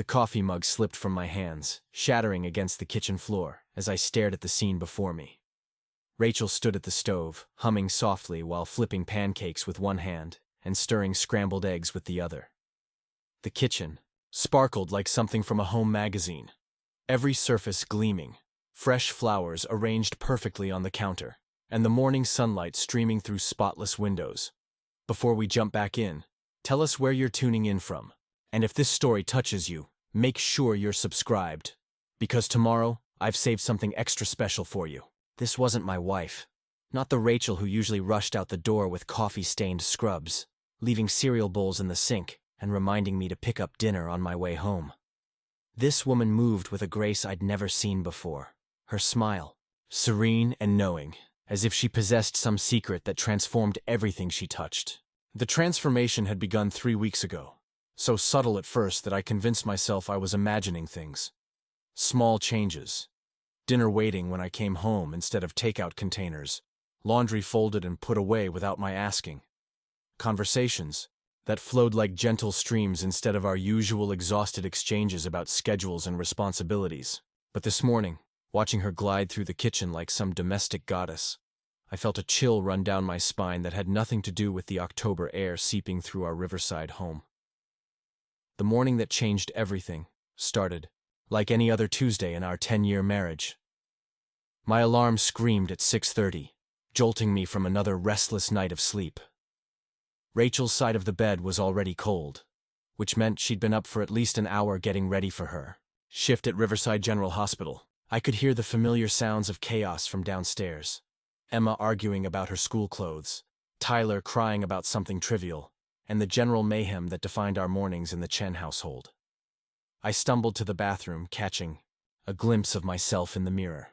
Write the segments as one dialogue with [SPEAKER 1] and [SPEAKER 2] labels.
[SPEAKER 1] The coffee mug slipped from my hands, shattering against the kitchen floor as I stared at the scene before me. Rachel stood at the stove, humming softly while flipping pancakes with one hand and stirring scrambled eggs with the other. The kitchen sparkled like something from a home magazine, every surface gleaming, fresh flowers arranged perfectly on the counter, and the morning sunlight streaming through spotless windows. Before we jump back in, tell us where you're tuning in from. And if this story touches you, make sure you're subscribed. Because tomorrow, I've saved something extra special for you. This wasn't my wife. Not the Rachel who usually rushed out the door with coffee-stained scrubs, leaving cereal bowls in the sink and reminding me to pick up dinner on my way home. This woman moved with a grace I'd never seen before. Her smile, serene and knowing, as if she possessed some secret that transformed everything she touched. The transformation had begun 3 weeks ago, so subtle at first that I convinced myself I was imagining things. Small changes. Dinner waiting when I came home instead of takeout containers. Laundry folded and put away without my asking. Conversations that flowed like gentle streams instead of our usual exhausted exchanges about schedules and responsibilities. But this morning, watching her glide through the kitchen like some domestic goddess, I felt a chill run down my spine that had nothing to do with the October air seeping through our riverside home. The morning that changed everything started like any other Tuesday in our 10-year marriage. My alarm screamed at 6:30, jolting me from another restless night of sleep. Rachel's side of the bed was already cold, which meant she'd been up for at least an hour getting ready for her shift at Riverside General Hospital. I could hear the familiar sounds of chaos from downstairs. Emma arguing about her school clothes, Tyler crying about something trivial, and the general mayhem that defined our mornings in the Chen household. I stumbled to the bathroom, catching a glimpse of myself in the mirror.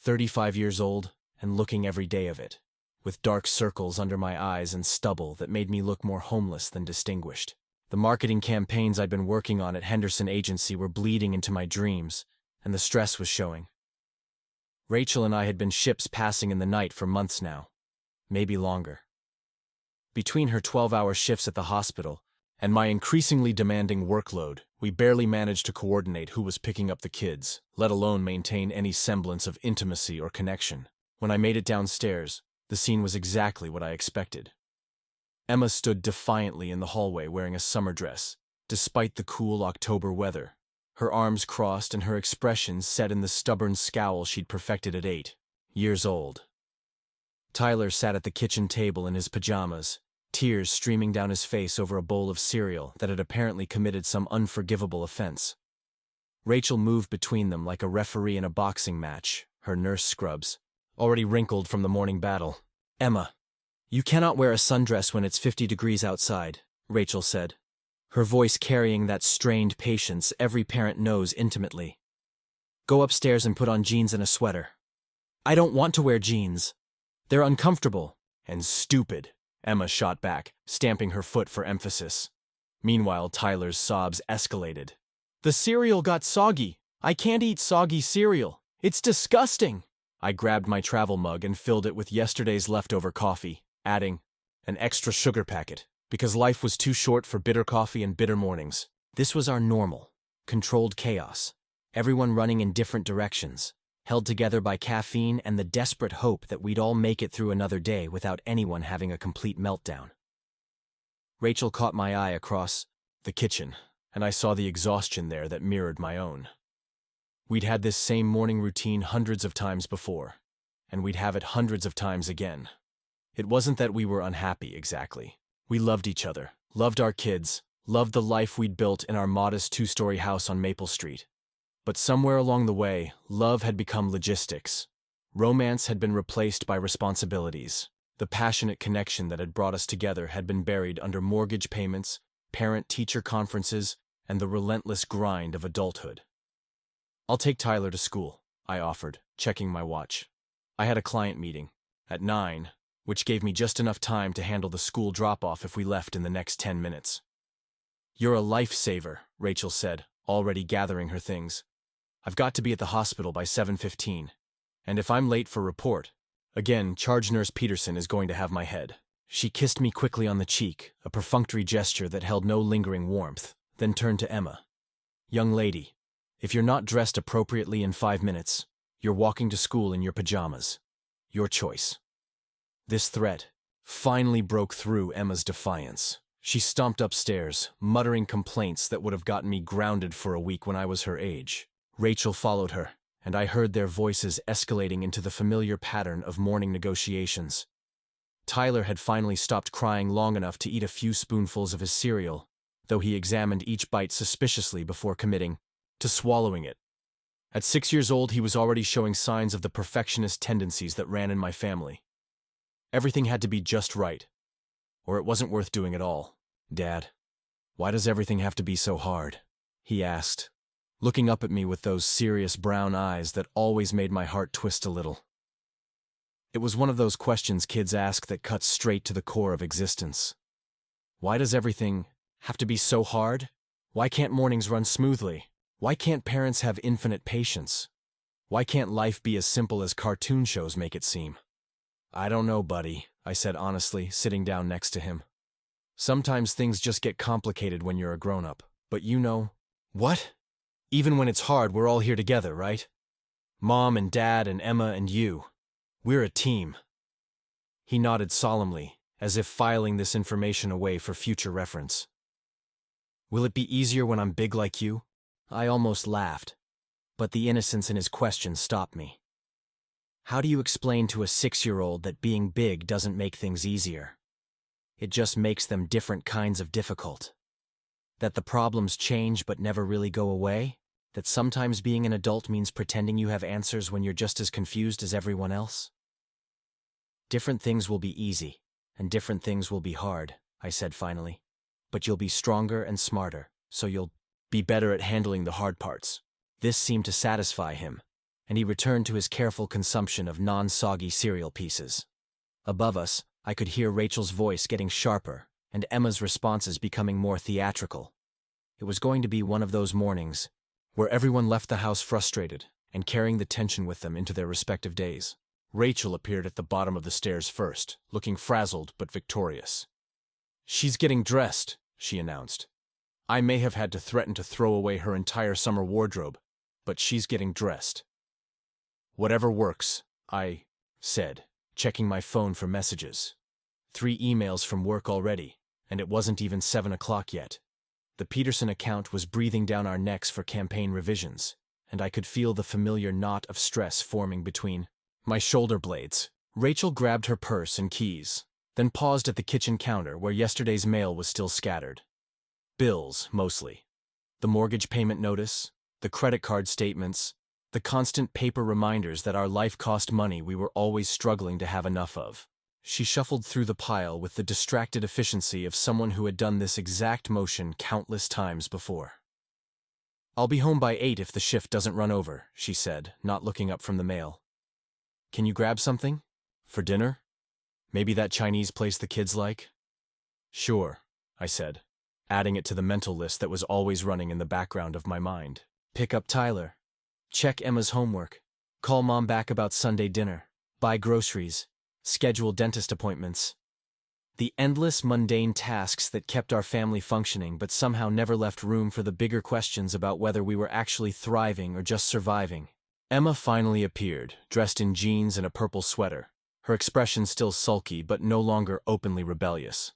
[SPEAKER 1] 35 years old and looking every day of it, with dark circles under my eyes and stubble that made me look more homeless than distinguished. The marketing campaigns I'd been working on at Henderson Agency were bleeding into my dreams, and the stress was showing. Rachel and I had been ships passing in the night for months now, maybe longer. Between her 12-hour shifts at the hospital and my increasingly demanding workload, we barely managed to coordinate who was picking up the kids, let alone maintain any semblance of intimacy or connection. When I made it downstairs, the scene was exactly what I expected. Emma stood defiantly in the hallway wearing a summer dress, despite the cool October weather, her arms crossed and her expression set in the stubborn scowl she'd perfected at 8 years old. Tyler sat at the kitchen table in his pajamas, tears streaming down his face over a bowl of cereal that had apparently committed some unforgivable offense. Rachel moved between them like a referee in a boxing match, her nurse scrubs already wrinkled from the morning battle. "Emma, you cannot wear a sundress when it's 50 degrees outside," Rachel said, her voice carrying that strained patience every parent knows intimately. "Go upstairs and put on jeans and a sweater." "I don't want to wear jeans. They're uncomfortable." "And stupid," Emma shot back, stamping her foot for emphasis. Meanwhile, Tyler's sobs escalated. "The cereal got soggy. I can't eat soggy cereal. It's disgusting." I grabbed my travel mug and filled it with yesterday's leftover coffee, adding an extra sugar packet, because life was too short for bitter coffee and bitter mornings. This was our normal, controlled chaos, everyone running in different directions, held together by caffeine and the desperate hope that we'd all make it through another day without anyone having a complete meltdown. Rachel caught my eye across the kitchen, and I saw the exhaustion there that mirrored my own. We'd had this same morning routine hundreds of times before, and we'd have it hundreds of times again. It wasn't that we were unhappy, exactly. We loved each other, loved our kids, loved the life we'd built in our modest 2-story house on Maple Street. But somewhere along the way, love had become logistics. Romance had been replaced by responsibilities. The passionate connection that had brought us together had been buried under mortgage payments, parent-teacher conferences, and the relentless grind of adulthood. "I'll take Tyler to school," I offered, checking my watch. I had a client meeting at 9, which gave me just enough time to handle the school drop-off if we left in the next 10 minutes. "You're a lifesaver," Rachel said, already gathering her things. "I've got to be at the hospital by 7:15, and if I'm late for report, again, Charge Nurse Peterson is going to have my head." She kissed me quickly on the cheek, a perfunctory gesture that held no lingering warmth, then turned to Emma. Young lady, if you're not dressed appropriately in 5 minutes, you're walking to school in your pajamas. Your choice. This threat finally broke through Emma's defiance. She stomped upstairs, muttering complaints that would have gotten me grounded for a week when I was her age. Rachel followed her, and I heard their voices escalating into the familiar pattern of morning negotiations. Tyler had finally stopped crying long enough to eat a few spoonfuls of his cereal, though he examined each bite suspiciously before committing to swallowing it. At 6 years old, he was already showing signs of the perfectionist tendencies that ran in my family. Everything had to be just right, or it wasn't worth doing at all. "Dad, why does everything have to be so hard?" he asked, looking up at me with those serious brown eyes that always made my heart twist a little. It was one of those questions kids ask that cuts straight to the core of existence. Why does everything have to be so hard? Why can't mornings run smoothly? Why can't parents have infinite patience? Why can't life be as simple as cartoon shows make it seem? "I don't know, buddy," I said honestly, sitting down next to him. "Sometimes things just get complicated when you're a grown-up, but you know." "What? Even when it's hard, we're all here together, right? Mom and Dad and Emma and you. We're a team." He nodded solemnly, as if filing this information away for future reference. "Will it be easier when I'm big like you?" I almost laughed, but the innocence in his question stopped me. How do you explain to a 6-year-old that being big doesn't make things easier? It just makes them different kinds of difficult. That the problems change but never really go away? That sometimes being an adult means pretending you have answers when you're just as confused as everyone else? "Different things will be easy, and different things will be hard," I said finally. "But you'll be stronger and smarter, so you'll be better at handling the hard parts." This seemed to satisfy him, and he returned to his careful consumption of non-soggy cereal pieces. Above us, I could hear Rachel's voice getting sharper, and Emma's responses becoming more theatrical. It was going to be one of those mornings where everyone left the house frustrated and carrying the tension with them into their respective days. Rachel appeared at the bottom of the stairs first, looking frazzled but victorious. "She's getting dressed," she announced. "I may have had to threaten to throw away her entire summer wardrobe, but she's getting dressed." "Whatever works," I said, checking my phone for messages. 3 emails from work already, and it wasn't even 7 o'clock yet. The Peterson account was breathing down our necks for campaign revisions, and I could feel the familiar knot of stress forming between my shoulder blades. Rachel grabbed her purse and keys, then paused at the kitchen counter where yesterday's mail was still scattered. Bills, mostly. The mortgage payment notice, the credit card statements, the constant paper reminders that our life cost money we were always struggling to have enough of. She shuffled through the pile with the distracted efficiency of someone who had done this exact motion countless times before. "I'll be home by 8 if the shift doesn't run over," she said, not looking up from the mail. "Can you grab something? For dinner? Maybe that Chinese place the kids like?" "Sure," I said, adding it to the mental list that was always running in the background of my mind. Pick up Tyler. Check Emma's homework. Call Mom back about Sunday dinner. Buy groceries. Schedule dentist appointments. The endless mundane tasks that kept our family functioning but somehow never left room for the bigger questions about whether we were actually thriving or just surviving. Emma finally appeared, dressed in jeans and a purple sweater, her expression still sulky but no longer openly rebellious.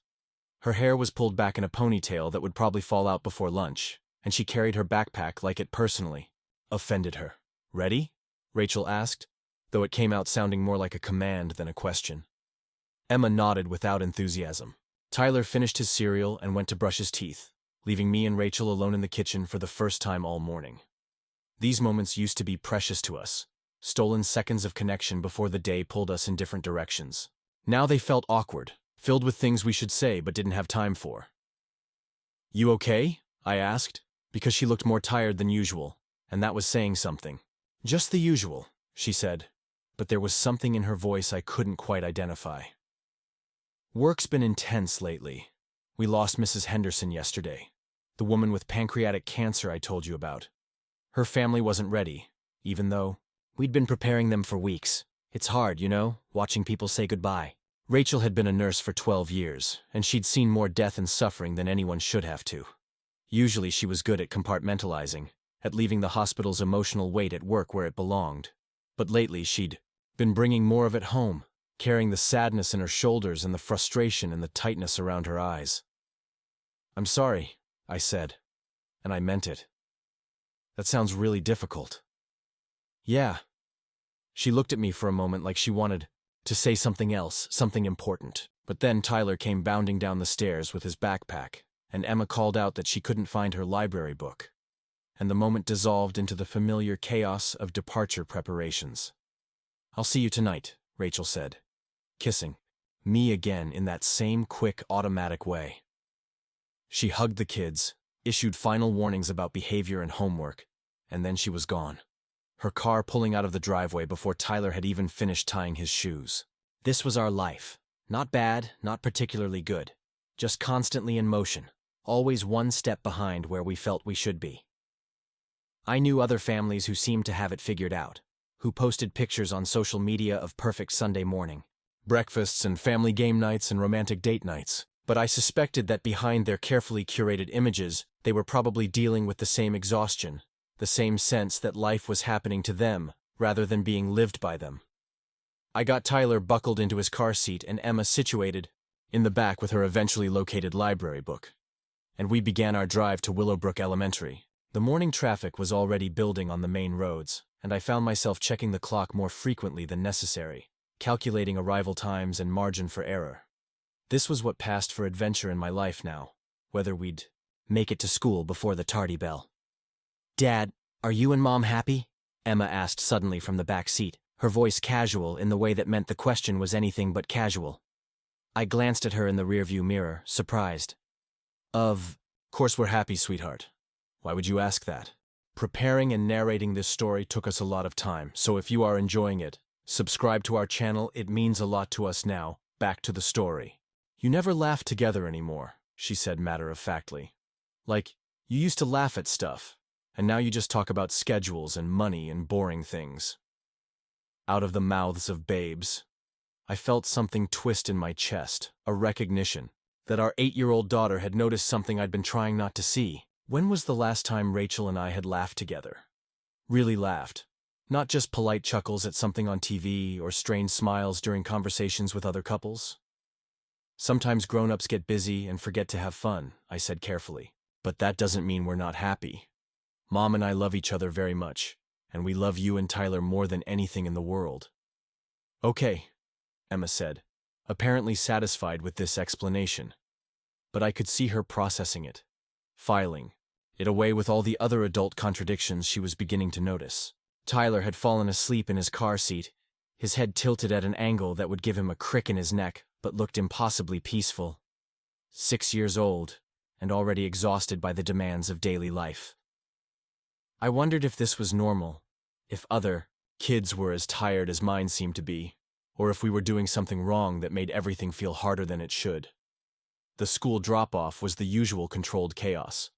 [SPEAKER 1] Her hair was pulled back in a ponytail that would probably fall out before lunch, and she carried her backpack like it personally offended her. "Ready?" Rachel asked, though it came out sounding more like a command than a question. Emma nodded without enthusiasm. Tyler finished his cereal and went to brush his teeth, leaving me and Rachel alone in the kitchen for the first time all morning. These moments used to be precious to us, stolen seconds of connection before the day pulled us in different directions. Now they felt awkward, filled with things we should say but didn't have time for. "You okay?" I asked, because she looked more tired than usual, and that was saying something. "Just the usual," she said, but there was something in her voice I couldn't quite identify. "Work's been intense lately. We lost Mrs. Henderson yesterday, the woman with pancreatic cancer I told you about. Her family wasn't ready, even though we'd been preparing them for weeks. It's hard, you know, watching people say goodbye." Rachel had been a nurse for 12 years, and she'd seen more death and suffering than anyone should have to. Usually she was good at compartmentalizing, at leaving the hospital's emotional weight at work where it belonged. But lately she'd been bringing more of it home, carrying the sadness in her shoulders and the frustration and the tightness around her eyes. "I'm sorry," I said, and I meant it. "That sounds really difficult." "Yeah." She looked at me for a moment like she wanted to say something else, something important. But then Tyler came bounding down the stairs with his backpack, and Emma called out that she couldn't find her library book. And the moment dissolved into the familiar chaos of departure preparations. "I'll see you tonight," Rachel said, kissing me again in that same quick, automatic way. She hugged the kids, issued final warnings about behavior and homework, and then she was gone. Her car pulling out of the driveway before Tyler had even finished tying his shoes. This was our life. Not bad, not particularly good. Just constantly in motion, always one step behind where we felt we should be. I knew other families who seemed to have it figured out, who posted pictures on social media of perfect Sunday morning, breakfasts and family game nights and romantic date nights, but I suspected that behind their carefully curated images, they were probably dealing with the same exhaustion, the same sense that life was happening to them rather than being lived by them. I got Tyler buckled into his car seat and Emma situated in the back with her eventually located library book, and we began our drive to Willowbrook Elementary. The morning traffic was already building on the main roads, and I found myself checking the clock more frequently than necessary, calculating arrival times and margin for error. This was what passed for adventure in my life now, whether we'd make it to school before the tardy bell. "Dad, are you and Mom happy?" Emma asked suddenly from the back seat, her voice casual in the way that meant the question was anything but casual. I glanced at her in the rearview mirror, surprised. Of course we're happy, sweetheart. Why would you ask that? Preparing and narrating this story took us a lot of time, so if you are enjoying it, subscribe to our channel. It means a lot to us now. Back to the story. "You never laugh together anymore," she said matter-of-factly. "Like, you used to laugh at stuff, and now you just talk about schedules and money and boring things." Out of the mouths of babes, I felt something twist in my chest, a recognition that our 8-year-old daughter had noticed something I'd been trying not to see. When was the last time Rachel and I had laughed together? Really laughed. Not just polite chuckles at something on TV or strange smiles during conversations with other couples. "Sometimes grown-ups get busy and forget to have fun," I said carefully. "But that doesn't mean we're not happy. Mom and I love each other very much, and we love you and Tyler more than anything in the world." "Okay," Emma said, apparently satisfied with this explanation. But I could see her processing it, filing it away with all the other adult contradictions she was beginning to notice. Tyler had fallen asleep in his car seat, his head tilted at an angle that would give him a crick in his neck, but looked impossibly peaceful. 6 years old, and already exhausted by the demands of daily life. I wondered if this was normal, if other kids were as tired as mine seemed to be, or if we were doing something wrong that made everything feel harder than it should. The school drop-off was the usual controlled chaos.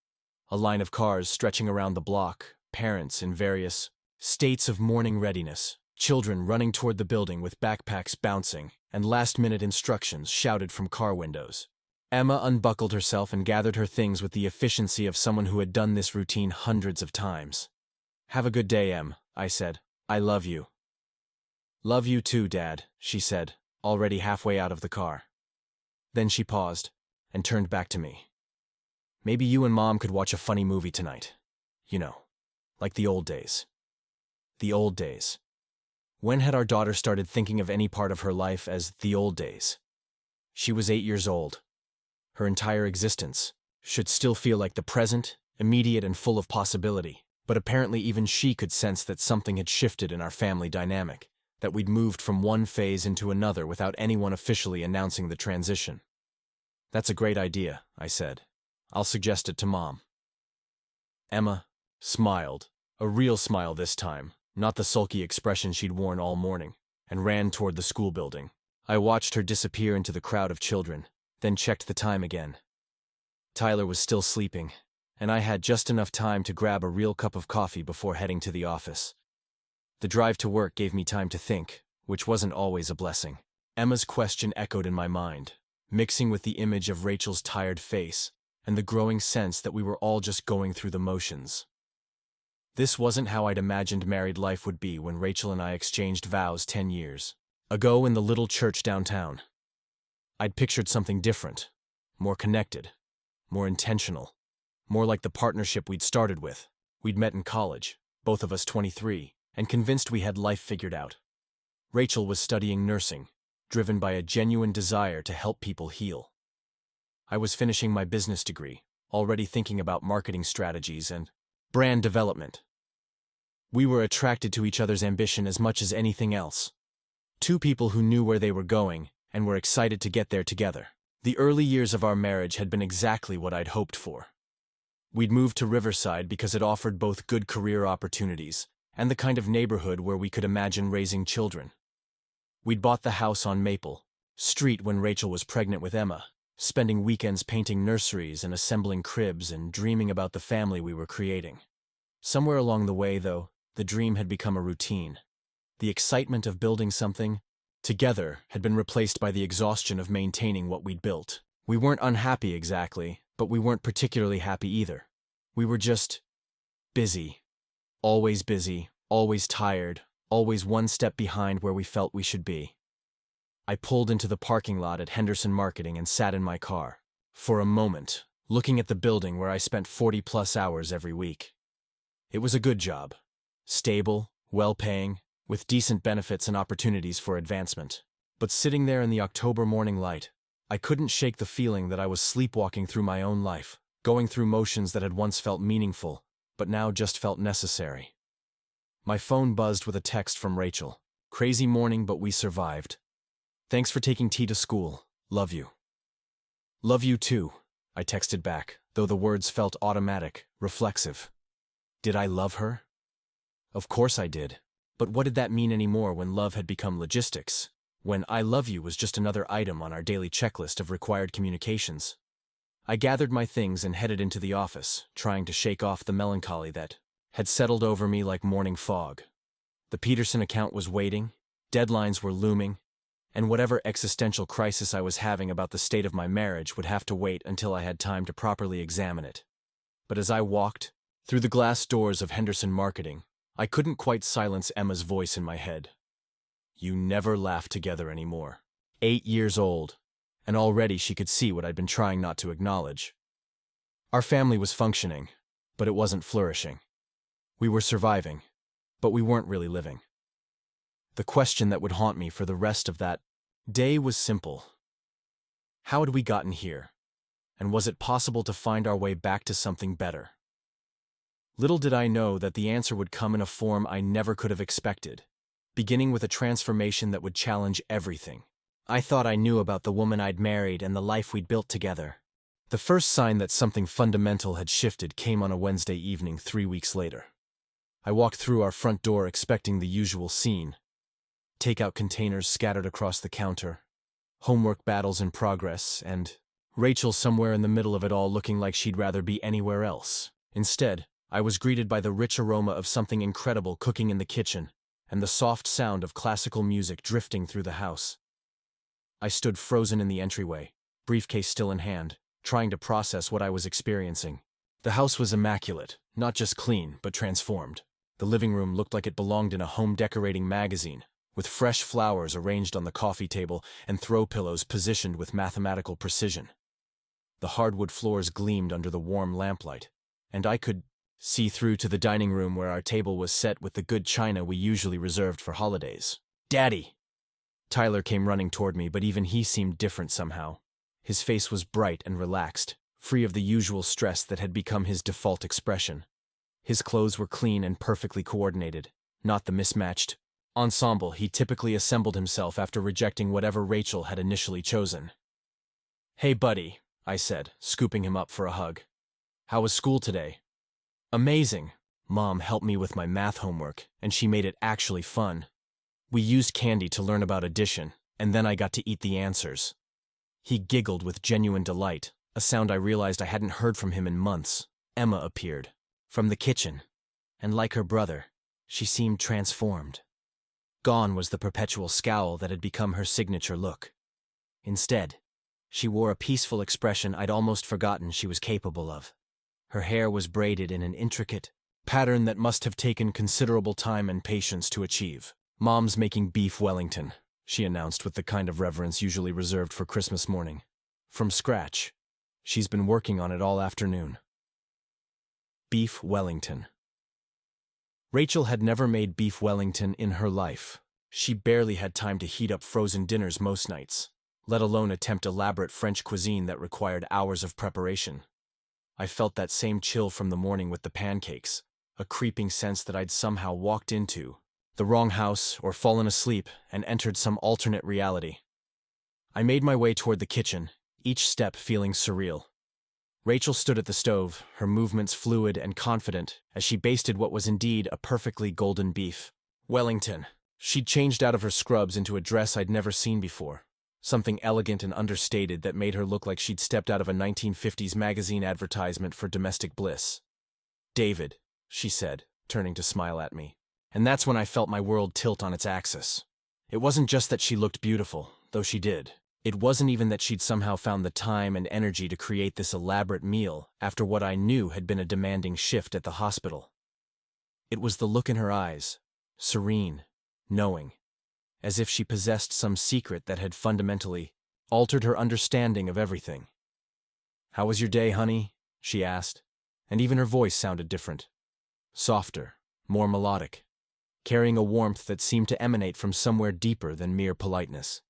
[SPEAKER 1] A line of cars stretching around the block, parents in various states of morning readiness, children running toward the building with backpacks bouncing, and last-minute instructions shouted from car windows. Emma unbuckled herself and gathered her things with the efficiency of someone who had done this routine hundreds of times. "Have a good day, Em," I said. "I love you." "Love you too, Dad," she said, already halfway out of the car. Then she paused and turned back to me. "Maybe you and Mom could watch a funny movie tonight. You know, like the old days." The old days. When had our daughter started thinking of any part of her life as the old days? She was 8 years old. Her entire existence should still feel like the present, immediate and full of possibility, but apparently even she could sense that something had shifted in our family dynamic, that we'd moved from one phase into another without anyone officially announcing the transition. "That's a great idea," I said. "I'll suggest it to Mom." Emma smiled, a real smile this time, not the sulky expression she'd worn all morning, and ran toward the school building. I watched her disappear into the crowd of children, then checked the time again. Tyler was still sleeping, and I had just enough time to grab a real cup of coffee before heading to the office. The drive to work gave me time to think, which wasn't always a blessing. Emma's question echoed in my mind, mixing with the image of Rachel's tired face and the growing sense that we were all just going through the motions. This wasn't how I'd imagined married life would be when Rachel and I exchanged vows 10 years ago in the little church downtown. I'd pictured something different, more connected, more intentional, more like the partnership we'd started with. We'd met in college, both of us 23, and convinced we had life figured out. Rachel was studying nursing, driven by a genuine desire to help people heal. I was finishing my business degree, already thinking about marketing strategies and brand development. We were attracted to each other's ambition as much as anything else. Two people who knew where they were going and were excited to get there together. The early years of our marriage had been exactly what I'd hoped for. We'd moved to Riverside because it offered both good career opportunities and the kind of neighborhood where we could imagine raising children. We'd bought the house on Maple Street when Rachel was pregnant with Emma, spending weekends painting nurseries and assembling cribs and dreaming about the family we were creating. Somewhere along the way, though, the dream had become a routine. The excitement of building something together had been replaced by the exhaustion of maintaining what we'd built. We weren't unhappy exactly, but we weren't particularly happy either. We were just busy, always tired, always one step behind where we felt we should be. I pulled into the parking lot at Henderson Marketing and sat in my car, for a moment, looking at the building where I spent 40+ hours every week. It was a good job, stable, well-paying, with decent benefits and opportunities for advancement. But sitting there in the October morning light, I couldn't shake the feeling that I was sleepwalking through my own life, going through motions that had once felt meaningful, but now just felt necessary. My phone buzzed with a text from Rachel. "Crazy morning, but we survived. Thanks for taking T to school. Love you." "Love you too," I texted back, though the words felt automatic, reflexive. Did I love her? Of course I did. But what did that mean anymore when love had become logistics? When "I love you" was just another item on our daily checklist of required communications? I gathered my things and headed into the office, trying to shake off the melancholy that had settled over me like morning fog. The Peterson account was waiting, deadlines were looming, and whatever existential crisis I was having about the state of my marriage would have to wait until I had time to properly examine it. But as I walked through the glass doors of Henderson Marketing, I couldn't quite silence Emma's voice in my head. You never laugh together anymore. 8 years old, and already she could see what I'd been trying not to acknowledge. Our family was functioning, but it wasn't flourishing. We were surviving, but we weren't really living. The question that would haunt me for the rest of that day was simple. How had we gotten here? And was it possible to find our way back to something better? Little did I know that the answer would come in a form I never could have expected, beginning with a transformation that would challenge everything. I thought I knew about the woman I'd married and the life we'd built together. The first sign that something fundamental had shifted came on a Wednesday evening 3 weeks later. I walked through our front door expecting the usual scene. Takeout containers scattered across the counter, homework battles in progress, and Rachel somewhere in the middle of it all looking like she'd rather be anywhere else. Instead, I was greeted by the rich aroma of something incredible cooking in the kitchen and the soft sound of classical music drifting through the house. I stood frozen in the entryway, briefcase still in hand, trying to process what I was experiencing. The house was immaculate, not just clean, but transformed. The living room looked like it belonged in a home decorating magazine, with fresh flowers arranged on the coffee table and throw pillows positioned with mathematical precision. The hardwood floors gleamed under the warm lamplight, and I could see through to the dining room where our table was set with the good china we usually reserved for holidays. "Daddy!" Tyler came running toward me, but even he seemed different somehow. His face was bright and relaxed, free of the usual stress that had become his default expression. His clothes were clean and perfectly coordinated, not the mismatched ensemble he typically assembled himself after rejecting whatever Rachel had initially chosen. "Hey, buddy," I said, scooping him up for a hug. "How was school today?" "Amazing. Mom helped me with my math homework, and she made it actually fun. We used candy to learn about addition, and then I got to eat the answers." He giggled with genuine delight, a sound I realized I hadn't heard from him in months. Emma appeared from the kitchen, and like her brother, she seemed transformed. Gone was the perpetual scowl that had become her signature look. Instead, She wore a peaceful expression I'd almost forgotten she was capable of. Her hair was braided in an intricate pattern that must have taken considerable time and patience to achieve. "Mom's making beef Wellington," she announced with the kind of reverence usually reserved for Christmas morning. "From scratch. She's been working on it all afternoon." Beef Wellington. Rachel had never made beef Wellington in her life. She barely had time to heat up frozen dinners most nights, let alone attempt elaborate French cuisine that required hours of preparation. I felt that same chill from the morning with the pancakes, a creeping sense that I'd somehow walked into the wrong house or fallen asleep and entered some alternate reality. I made my way toward the kitchen, each step feeling surreal. Rachel stood at the stove, her movements fluid and confident, as she basted what was indeed a perfectly golden beef Wellington. She'd changed out of her scrubs into a dress I'd never seen before, something elegant and understated that made her look like she'd stepped out of a 1950s magazine advertisement for domestic bliss. "David," she said, turning to smile at me. And that's when I felt my world tilt on its axis. It wasn't just that she looked beautiful, though she did. It wasn't even that she'd somehow found the time and energy to create this elaborate meal after what I knew had been a demanding shift at the hospital. It was the look in her eyes, serene, knowing, as if she possessed some secret that had fundamentally altered her understanding of everything. "How was your day, honey?" she asked, and even her voice sounded different. Softer, more melodic, carrying a warmth that seemed to emanate from somewhere deeper than mere politeness.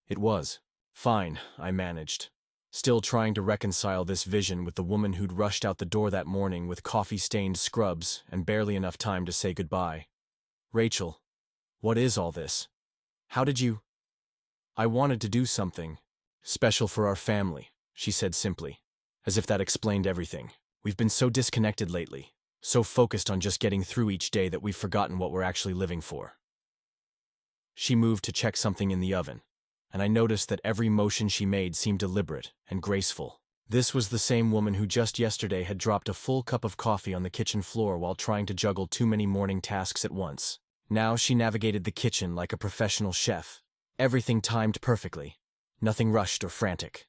[SPEAKER 1] It was fine, I managed, still trying to reconcile this vision with the woman who'd rushed out the door that morning with coffee-stained scrubs and barely enough time to say goodbye. "Rachel, what is all this? How did you—" "I wanted to do something special for our family," she said simply, as if that explained everything. "We've been so disconnected lately, so focused on just getting through each day that we've forgotten what we're actually living for." She moved to check something in the oven, and I noticed that every motion she made seemed deliberate and graceful. This was the same woman who just yesterday had dropped a full cup of coffee on the kitchen floor while trying to juggle too many morning tasks at once. Now she navigated the kitchen like a professional chef, everything timed perfectly, nothing rushed or frantic.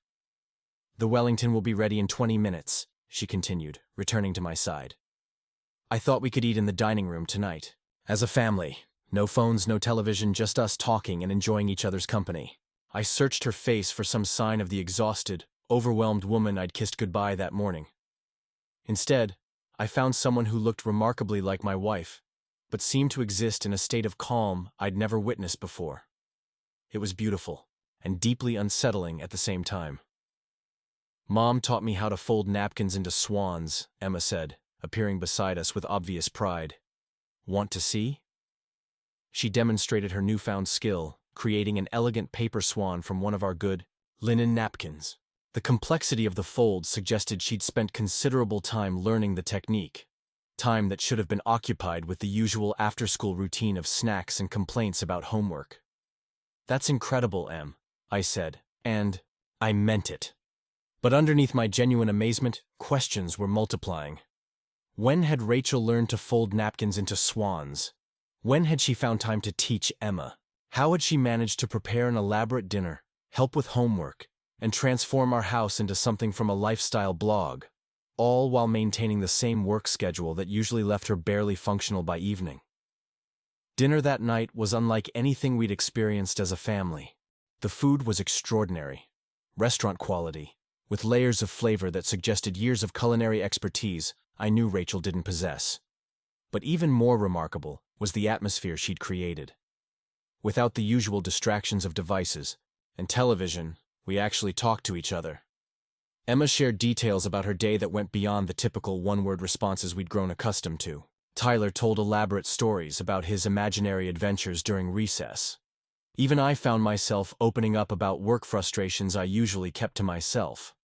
[SPEAKER 1] "The Wellington will be ready in 20 minutes, she continued, returning to my side. "I thought we could eat in the dining room tonight, as a family. No phones, no television, just us talking and enjoying each other's company." I searched her face for some sign of the exhausted, overwhelmed woman I'd kissed goodbye that morning. Instead, I found someone who looked remarkably like my wife, but seemed to exist in a state of calm I'd never witnessed before. It was beautiful, and deeply unsettling at the same time. "Mom taught me how to fold napkins into swans," Emma said, appearing beside us with obvious pride. "Want to see?" She demonstrated her newfound skill, creating an elegant paper swan from one of our good linen napkins. The complexity of the folds suggested she'd spent considerable time learning the technique, time that should have been occupied with the usual after-school routine of snacks and complaints about homework. "That's incredible, Em," I said, and I meant it. But underneath my genuine amazement, questions were multiplying. When had Rachel learned to fold napkins into swans? When had she found time to teach Emma? How had she managed to prepare an elaborate dinner, help with homework, and transform our house into something from a lifestyle blog, all while maintaining the same work schedule that usually left her barely functional by evening? Dinner that night was unlike anything we'd experienced as a family. The food was extraordinary, restaurant quality, with layers of flavor that suggested years of culinary expertise I knew Rachel didn't possess. But even more remarkable was the atmosphere she'd created. Without the usual distractions of devices and television, we actually talked to each other. Emma shared details about her day that went beyond the typical one-word responses we'd grown accustomed to. Tyler told elaborate stories about his imaginary adventures during recess. Even I found myself opening up about work frustrations I usually kept to myself.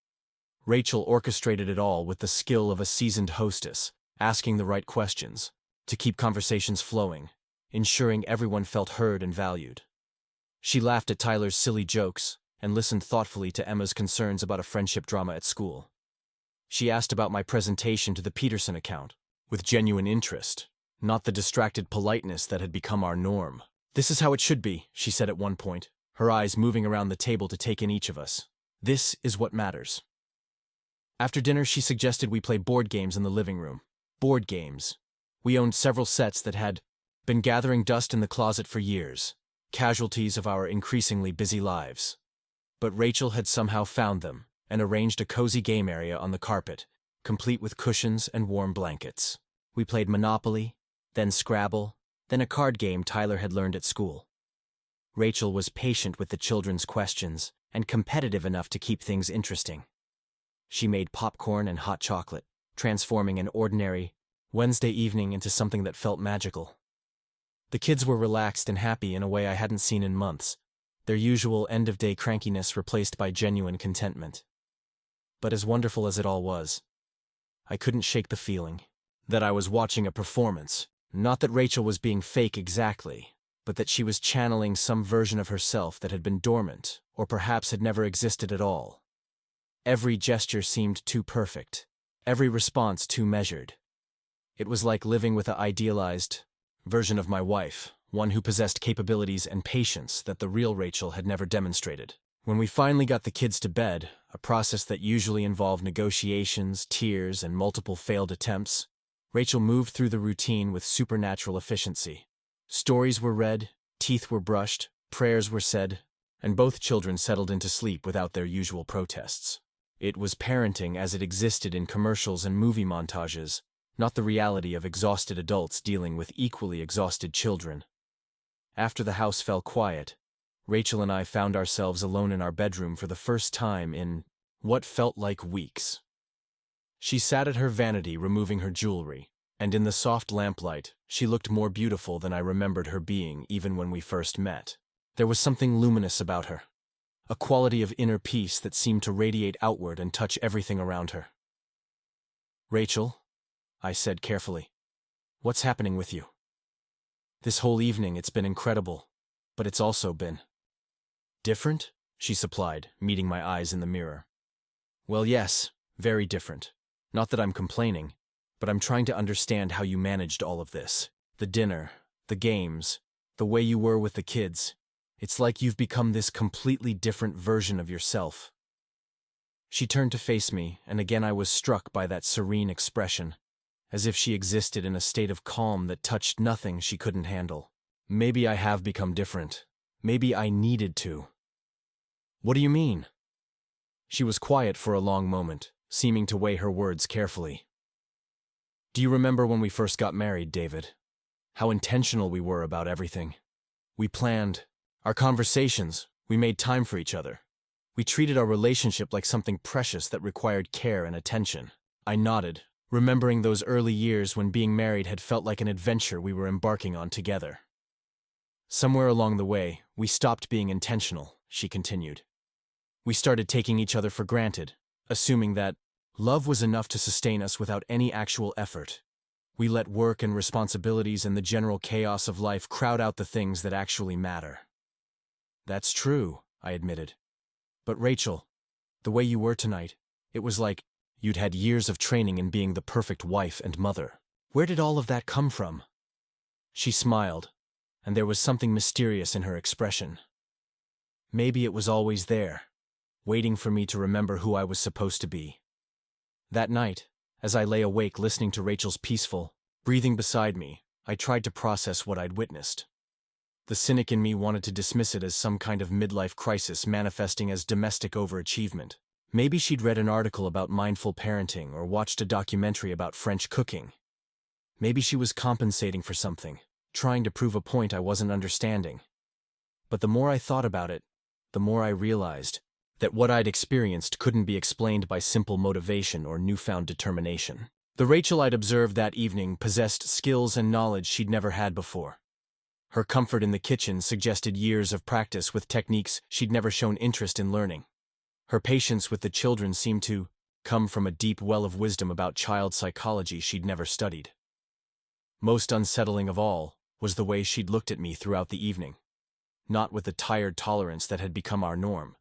[SPEAKER 1] Rachel orchestrated it all with the skill of a seasoned hostess, asking the right questions to keep conversations flowing, ensuring everyone felt heard and valued. She laughed at Tyler's silly jokes and listened thoughtfully to Emma's concerns about a friendship drama at school. She asked about my presentation to the Peterson account, with genuine interest, not the distracted politeness that had become our norm. "This is how it should be," she said at one point, her eyes moving around the table to take in each of us. This is what matters. After dinner, she suggested we play board games in the living room. Board games. We owned several sets that had been gathering dust in the closet for years, casualties of our increasingly busy lives. But Rachel had somehow found them and arranged a cozy game area on the carpet, complete with cushions and warm blankets. We played Monopoly, then Scrabble, then a card game Tyler had learned at school. Rachel was patient with the children's questions and competitive enough to keep things interesting. She made popcorn and hot chocolate, transforming an ordinary Wednesday evening into something that felt magical. The kids were relaxed and happy in a way I hadn't seen in months, their usual end-of-day crankiness replaced by genuine contentment. But as wonderful as it all was, I couldn't shake the feeling that I was watching a performance. Not that Rachel was being fake exactly, but that she was channeling some version of herself that had been dormant, or perhaps had never existed at all. Every gesture seemed too perfect, every response too measured. It was like living with an idealized version of my wife, one who possessed capabilities and patience that the real Rachel had never demonstrated. When we finally got the kids to bed, a process that usually involved negotiations, tears, and multiple failed attempts, Rachel moved through the routine with supernatural efficiency. Stories were read, teeth were brushed, prayers were said, and both children settled into sleep without their usual protests. It was parenting as it existed in commercials and movie montages, not the reality of exhausted adults dealing with equally exhausted children. After the house fell quiet, Rachel and I found ourselves alone in our bedroom for the first time in what felt like weeks. She sat at her vanity removing her jewelry, and in the soft lamplight, she looked more beautiful than I remembered her being even when we first met. There was something luminous about her, a quality of inner peace that seemed to radiate outward and touch everything around her. "Rachel," I said carefully, "what's happening with you? This whole evening it's been incredible, but it's also been different?" she supplied, meeting my eyes in the mirror. "Well, yes, very different. Not that I'm complaining, but I'm trying to understand how you managed all of this. The dinner, the games, the way you were with the kids. It's like you've become this completely different version of yourself." She turned to face me, and again I was struck by that serene expression, as if she existed in a state of calm that touched nothing she couldn't handle. "Maybe I have become different. Maybe I needed to." "What do you mean?" She was quiet for a long moment, seeming to weigh her words carefully. "Do you remember when we first got married, David? How intentional we were about everything. We planned our conversations, we made time for each other. We treated our relationship like something precious that required care and attention." I nodded, remembering those early years when being married had felt like an adventure we were embarking on together. "Somewhere along the way, we stopped being intentional," she continued. "We started taking each other for granted, assuming that love was enough to sustain us without any actual effort. We let work and responsibilities and the general chaos of life crowd out the things that actually matter." "That's true," I admitted. "But Rachel, the way you were tonight, it was like you'd had years of training in being the perfect wife and mother. Where did all of that come from?" She smiled, and there was something mysterious in her expression. Maybe it was always there, waiting for me to remember who I was supposed to be. That night, as I lay awake listening to Rachel's peaceful breathing beside me, I tried to process what I'd witnessed. The cynic in me wanted to dismiss it as some kind of midlife crisis manifesting as domestic overachievement. Maybe she'd read an article about mindful parenting or watched a documentary about French cooking. Maybe she was compensating for something, trying to prove a point I wasn't understanding. But the more I thought about it, the more I realized that what I'd experienced couldn't be explained by simple motivation or newfound determination. The Rachel I'd observed that evening possessed skills and knowledge she'd never had before. Her comfort in the kitchen suggested years of practice with techniques she'd never shown interest in learning. Her patience with the children seemed to come from a deep well of wisdom about child psychology she'd never studied. Most unsettling of all was the way she'd looked at me throughout the evening. Not with the tired tolerance that had become our norm,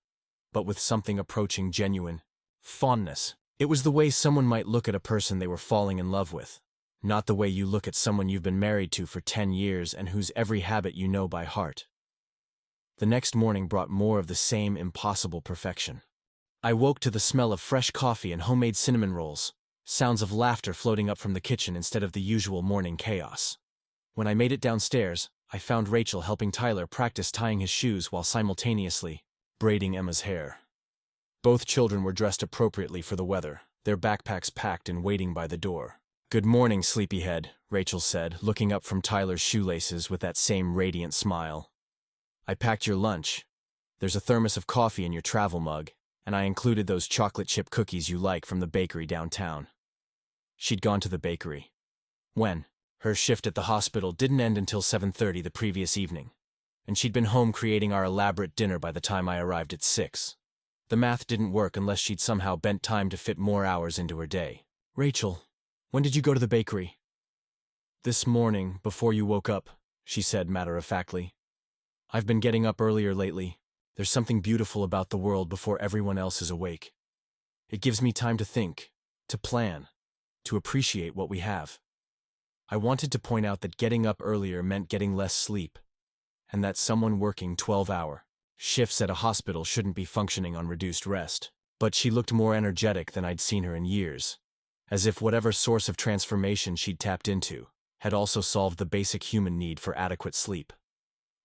[SPEAKER 1] but with something approaching genuine fondness. It was the way someone might look at a person they were falling in love with, not the way you look at someone you've been married to for 10 years and whose every habit you know by heart. The next morning brought more of the same impossible perfection. I woke to the smell of fresh coffee and homemade cinnamon rolls, sounds of laughter floating up from the kitchen instead of the usual morning chaos. When I made it downstairs, I found Rachel helping Tyler practice tying his shoes while simultaneously braiding Emma's hair. Both children were dressed appropriately for the weather, their backpacks packed and waiting by the door. "Good morning, sleepyhead," Rachel said, looking up from Tyler's shoelaces with that same radiant smile. "I packed your lunch. There's a thermos of coffee in your travel mug, and I included those chocolate chip cookies you like from the bakery downtown." She'd gone to the bakery. When? Her shift at the hospital didn't end until 7:30 the previous evening, and she'd been home creating our elaborate dinner by the time I arrived at 6. The math didn't work unless she'd somehow bent time to fit more hours into her day. "Rachel, when did you go to the bakery?" "This morning, before you woke up," she said matter-of-factly. "I've been getting up earlier lately. There's something beautiful about the world before everyone else is awake. It gives me time to think, to plan, to appreciate what we have." I wanted to point out that getting up earlier meant getting less sleep, and that someone working 12-hour shifts at a hospital shouldn't be functioning on reduced rest. But she looked more energetic than I'd seen her in years, as if whatever source of transformation she'd tapped into had also solved the basic human need for adequate sleep.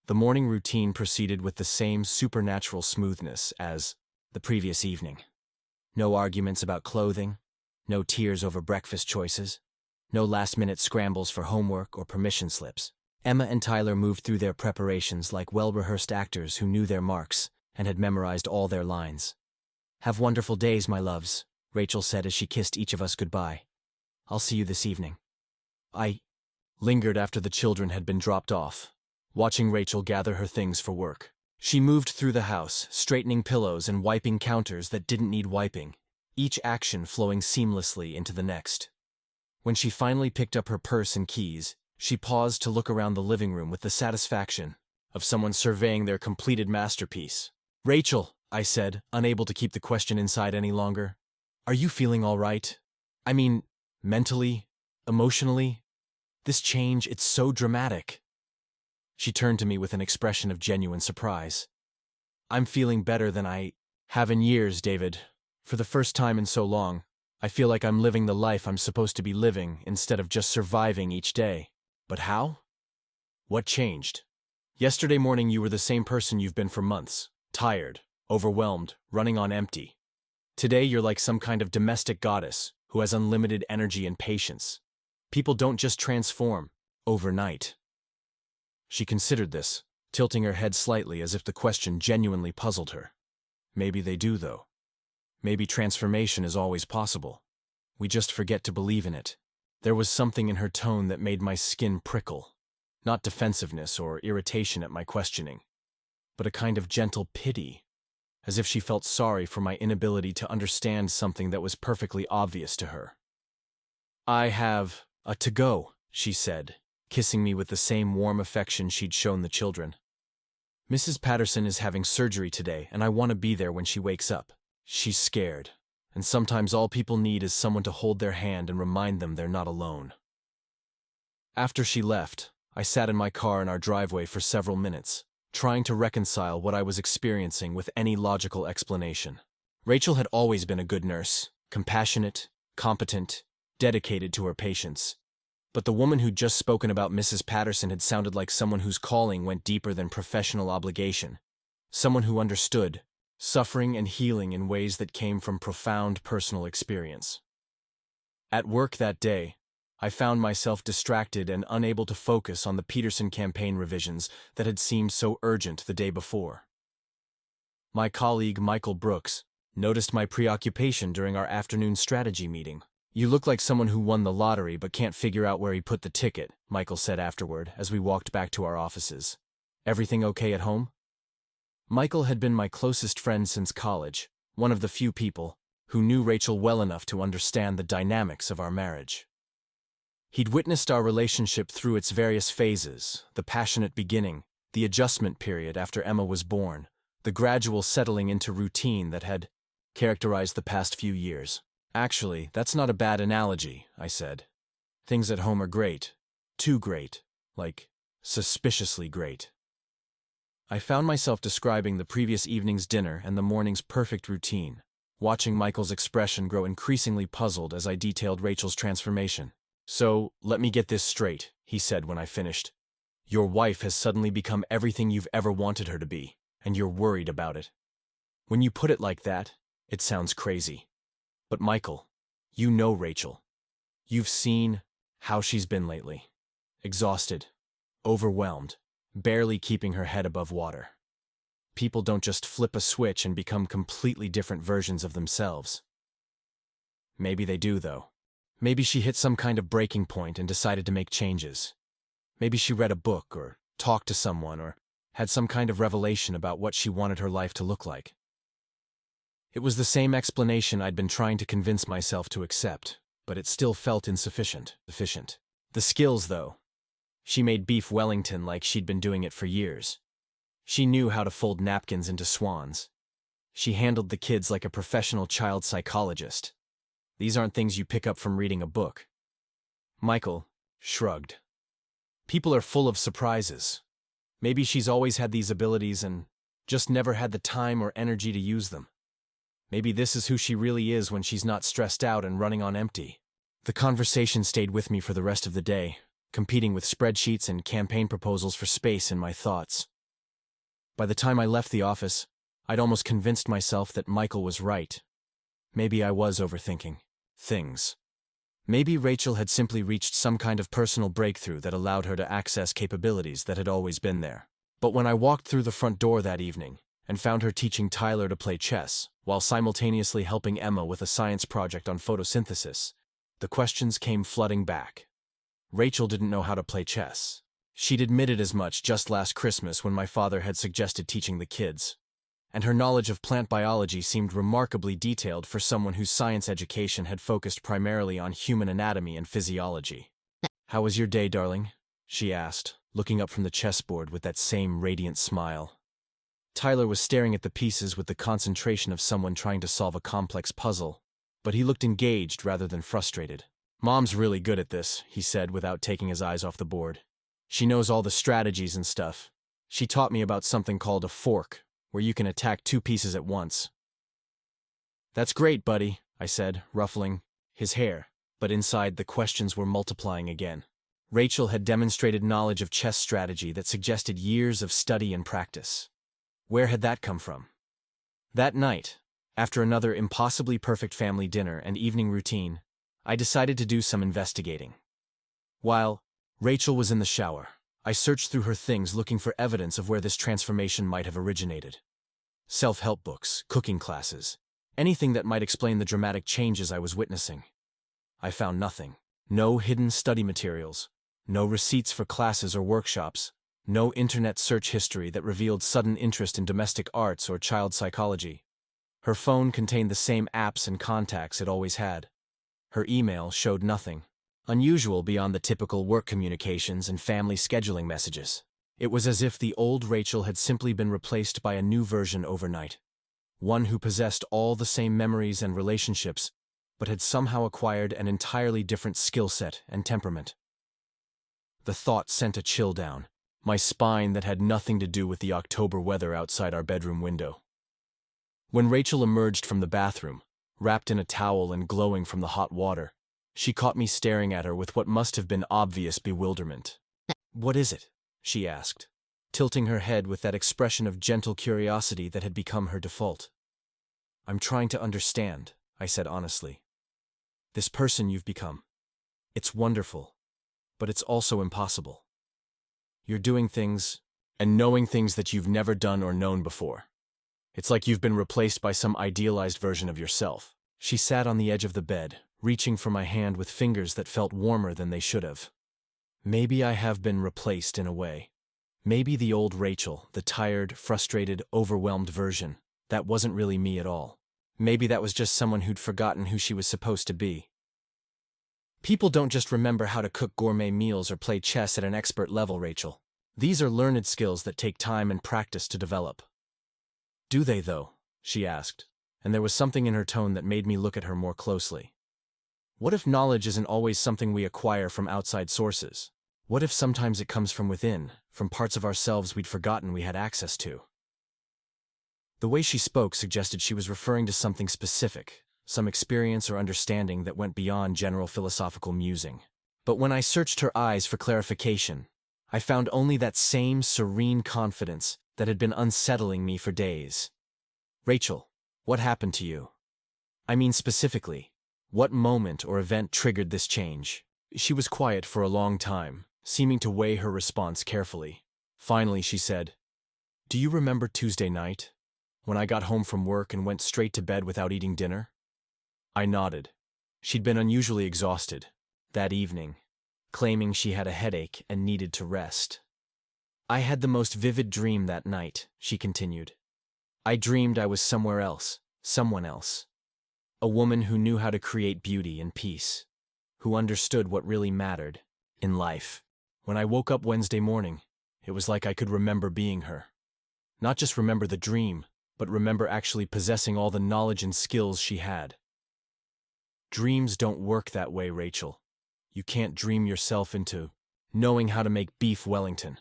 [SPEAKER 1] The morning routine proceeded with the same supernatural smoothness as the previous evening. No arguments about clothing, no tears over breakfast choices, no last-minute scrambles for homework or permission slips. Emma and Tyler moved through their preparations like well-rehearsed actors who knew their marks and had memorized all their lines. "Have wonderful days, my loves," Rachel said as she kissed each of us goodbye. "I'll see you this evening." I lingered after the children had been dropped off, watching Rachel gather her things for work. She moved through the house, straightening pillows and wiping counters that didn't need wiping, each action flowing seamlessly into the next. When she finally picked up her purse and keys, she paused to look around the living room with the satisfaction of someone surveying their completed masterpiece. "Rachel," I said, unable to keep the question inside any longer, "are you feeling all right? I mean, mentally, emotionally? This change, it's so dramatic." She turned to me with an expression of genuine surprise. "I'm feeling better than I have in years, David. For the first time in so long, I feel like I'm living the life I'm supposed to be living instead of just surviving each day. But how? What changed? Yesterday morning you were the same person you've been for months. Tired, overwhelmed, running on empty. Today you're like some kind of domestic goddess who has unlimited energy and patience. People don't just transform overnight." She considered this, tilting her head slightly as if the question genuinely puzzled her. "Maybe they do, though. Maybe transformation is always possible. We just forget to believe in it." There was something in her tone that made my skin prickle. Not defensiveness or irritation at my questioning, but a kind of gentle pity, as if she felt sorry for my inability to understand something that was perfectly obvious to her. "I have a to go," she said, kissing me with the same warm affection she'd shown the children. "Mrs. Patterson is having surgery today, and I want to be there when she wakes up. She's scared, and sometimes all people need is someone to hold their hand and remind them they're not alone." After she left, I sat in my car in our driveway for several minutes, trying to reconcile what I was experiencing with any logical explanation. Rachel had always been a good nurse, compassionate, competent, dedicated to her patients. But the woman who'd just spoken about Mrs. Patterson had sounded like someone whose calling went deeper than professional obligation, someone who understood suffering and healing in ways that came from profound personal experience. At work that day, I found myself distracted and unable to focus on the Peterson campaign revisions that had seemed so urgent the day before. My colleague Michael Brooks noticed my preoccupation during our afternoon strategy meeting. "You look like someone who won the lottery but can't figure out where he put the ticket," Michael said afterward as we walked back to our offices. "Everything okay at home?" Michael had been my closest friend since college, one of the few people who knew Rachel well enough to understand the dynamics of our marriage. He'd witnessed our relationship through its various phases, the passionate beginning, the adjustment period after Emma was born, the gradual settling into routine that had characterized the past few years. "Actually, that's not a bad analogy," I said. "Things at home are great. Too great. Like, suspiciously great." I found myself describing the previous evening's dinner and the morning's perfect routine, watching Michael's expression grow increasingly puzzled as I detailed Rachel's transformation. "So, let me get this straight," he said when I finished. "Your wife has suddenly become everything you've ever wanted her to be, and you're worried about it." When you put it like that, it sounds crazy. But Michael, you know Rachel. You've seen how she's been lately. Exhausted, overwhelmed, barely keeping her head above water. People don't just flip a switch and become completely different versions of themselves. Maybe they do, though. Maybe she hit some kind of breaking point and decided to make changes. Maybe she read a book or talked to someone or had some kind of revelation about what she wanted her life to look like. It was the same explanation I'd been trying to convince myself to accept, but it still felt insufficient. The skills, though. She made beef Wellington like she'd been doing it for years. She knew how to fold napkins into swans. She handled the kids like a professional child psychologist. These aren't things you pick up from reading a book. Michael shrugged. People are full of surprises. Maybe she's always had these abilities and just never had the time or energy to use them. Maybe this is who she really is when she's not stressed out and running on empty. The conversation stayed with me for the rest of the day, competing with spreadsheets and campaign proposals for space in my thoughts. By the time I left the office, I'd almost convinced myself that Michael was right. Maybe I was overthinking things. Maybe Rachel had simply reached some kind of personal breakthrough that allowed her to access capabilities that had always been there. But when I walked through the front door that evening and found her teaching Tyler to play chess, while simultaneously helping Emma with a science project on photosynthesis, the questions came flooding back. Rachel didn't know how to play chess. She'd admitted as much just last Christmas when my father had suggested teaching the kids. And her knowledge of plant biology seemed remarkably detailed for someone whose science education had focused primarily on human anatomy and physiology. "How was your day, darling?" she asked, looking up from the chessboard with that same radiant smile. Tyler was staring at the pieces with the concentration of someone trying to solve a complex puzzle, but he looked engaged rather than frustrated. "Mom's really good at this," he said without taking his eyes off the board. "She knows all the strategies and stuff. She taught me about something called a fork, where you can attack two pieces at once." "That's great, buddy," I said, ruffling his hair, but inside the questions were multiplying again. Rachel had demonstrated knowledge of chess strategy that suggested years of study and practice. Where had that come from? That night, after another impossibly perfect family dinner and evening routine, I decided to do some investigating. While Rachel was in the shower, I searched through her things looking for evidence of where this transformation might have originated. Self-help books, cooking classes, anything that might explain the dramatic changes I was witnessing. I found nothing. No hidden study materials, no receipts for classes or workshops, no internet search history that revealed sudden interest in domestic arts or child psychology. Her phone contained the same apps and contacts it always had. Her email showed nothing unusual beyond the typical work communications and family scheduling messages. It was as if the old Rachel had simply been replaced by a new version overnight. One who possessed all the same memories and relationships, but had somehow acquired an entirely different skill set and temperament. The thought sent a chill down my spine that had nothing to do with the October weather outside our bedroom window. When Rachel emerged from the bathroom, wrapped in a towel and glowing from the hot water, she caught me staring at her with what must have been obvious bewilderment. "What is it?" she asked, tilting her head with that expression of gentle curiosity that had become her default. "I'm trying to understand," I said honestly. "This person you've become. It's wonderful, but it's also impossible. You're doing things and knowing things that you've never done or known before. It's like you've been replaced by some idealized version of yourself." She sat on the edge of the bed, reaching for my hand with fingers that felt warmer than they should have. Maybe I have been replaced in a way. Maybe the old Rachel, the tired, frustrated, overwhelmed version, that wasn't really me at all. Maybe that was just someone who'd forgotten who she was supposed to be. People don't just remember how to cook gourmet meals or play chess at an expert level, Rachel. These are learned skills that take time and practice to develop. "Do they, though?" she asked, and there was something in her tone that made me look at her more closely. What if knowledge isn't always something we acquire from outside sources? What if sometimes it comes from within, from parts of ourselves we'd forgotten we had access to? The way she spoke suggested she was referring to something specific, some experience or understanding that went beyond general philosophical musing. But when I searched her eyes for clarification, I found only that same serene confidence that had been unsettling me for days. Rachel, what happened to you? I mean specifically, what moment or event triggered this change? She was quiet for a long time, seeming to weigh her response carefully. Finally, she said, "Do you remember Tuesday night, when I got home from work and went straight to bed without eating dinner?" I nodded. She'd been unusually exhausted that evening, claiming she had a headache and needed to rest. "I had the most vivid dream that night," she continued. "I dreamed I was somewhere else, someone else. A woman who knew how to create beauty and peace, who understood what really mattered in life. When I woke up Wednesday morning, it was like I could remember being her. Not just remember the dream, but remember actually possessing all the knowledge and skills she had." Dreams don't work that way, Rachel. You can't dream yourself into knowing how to make beef Wellington.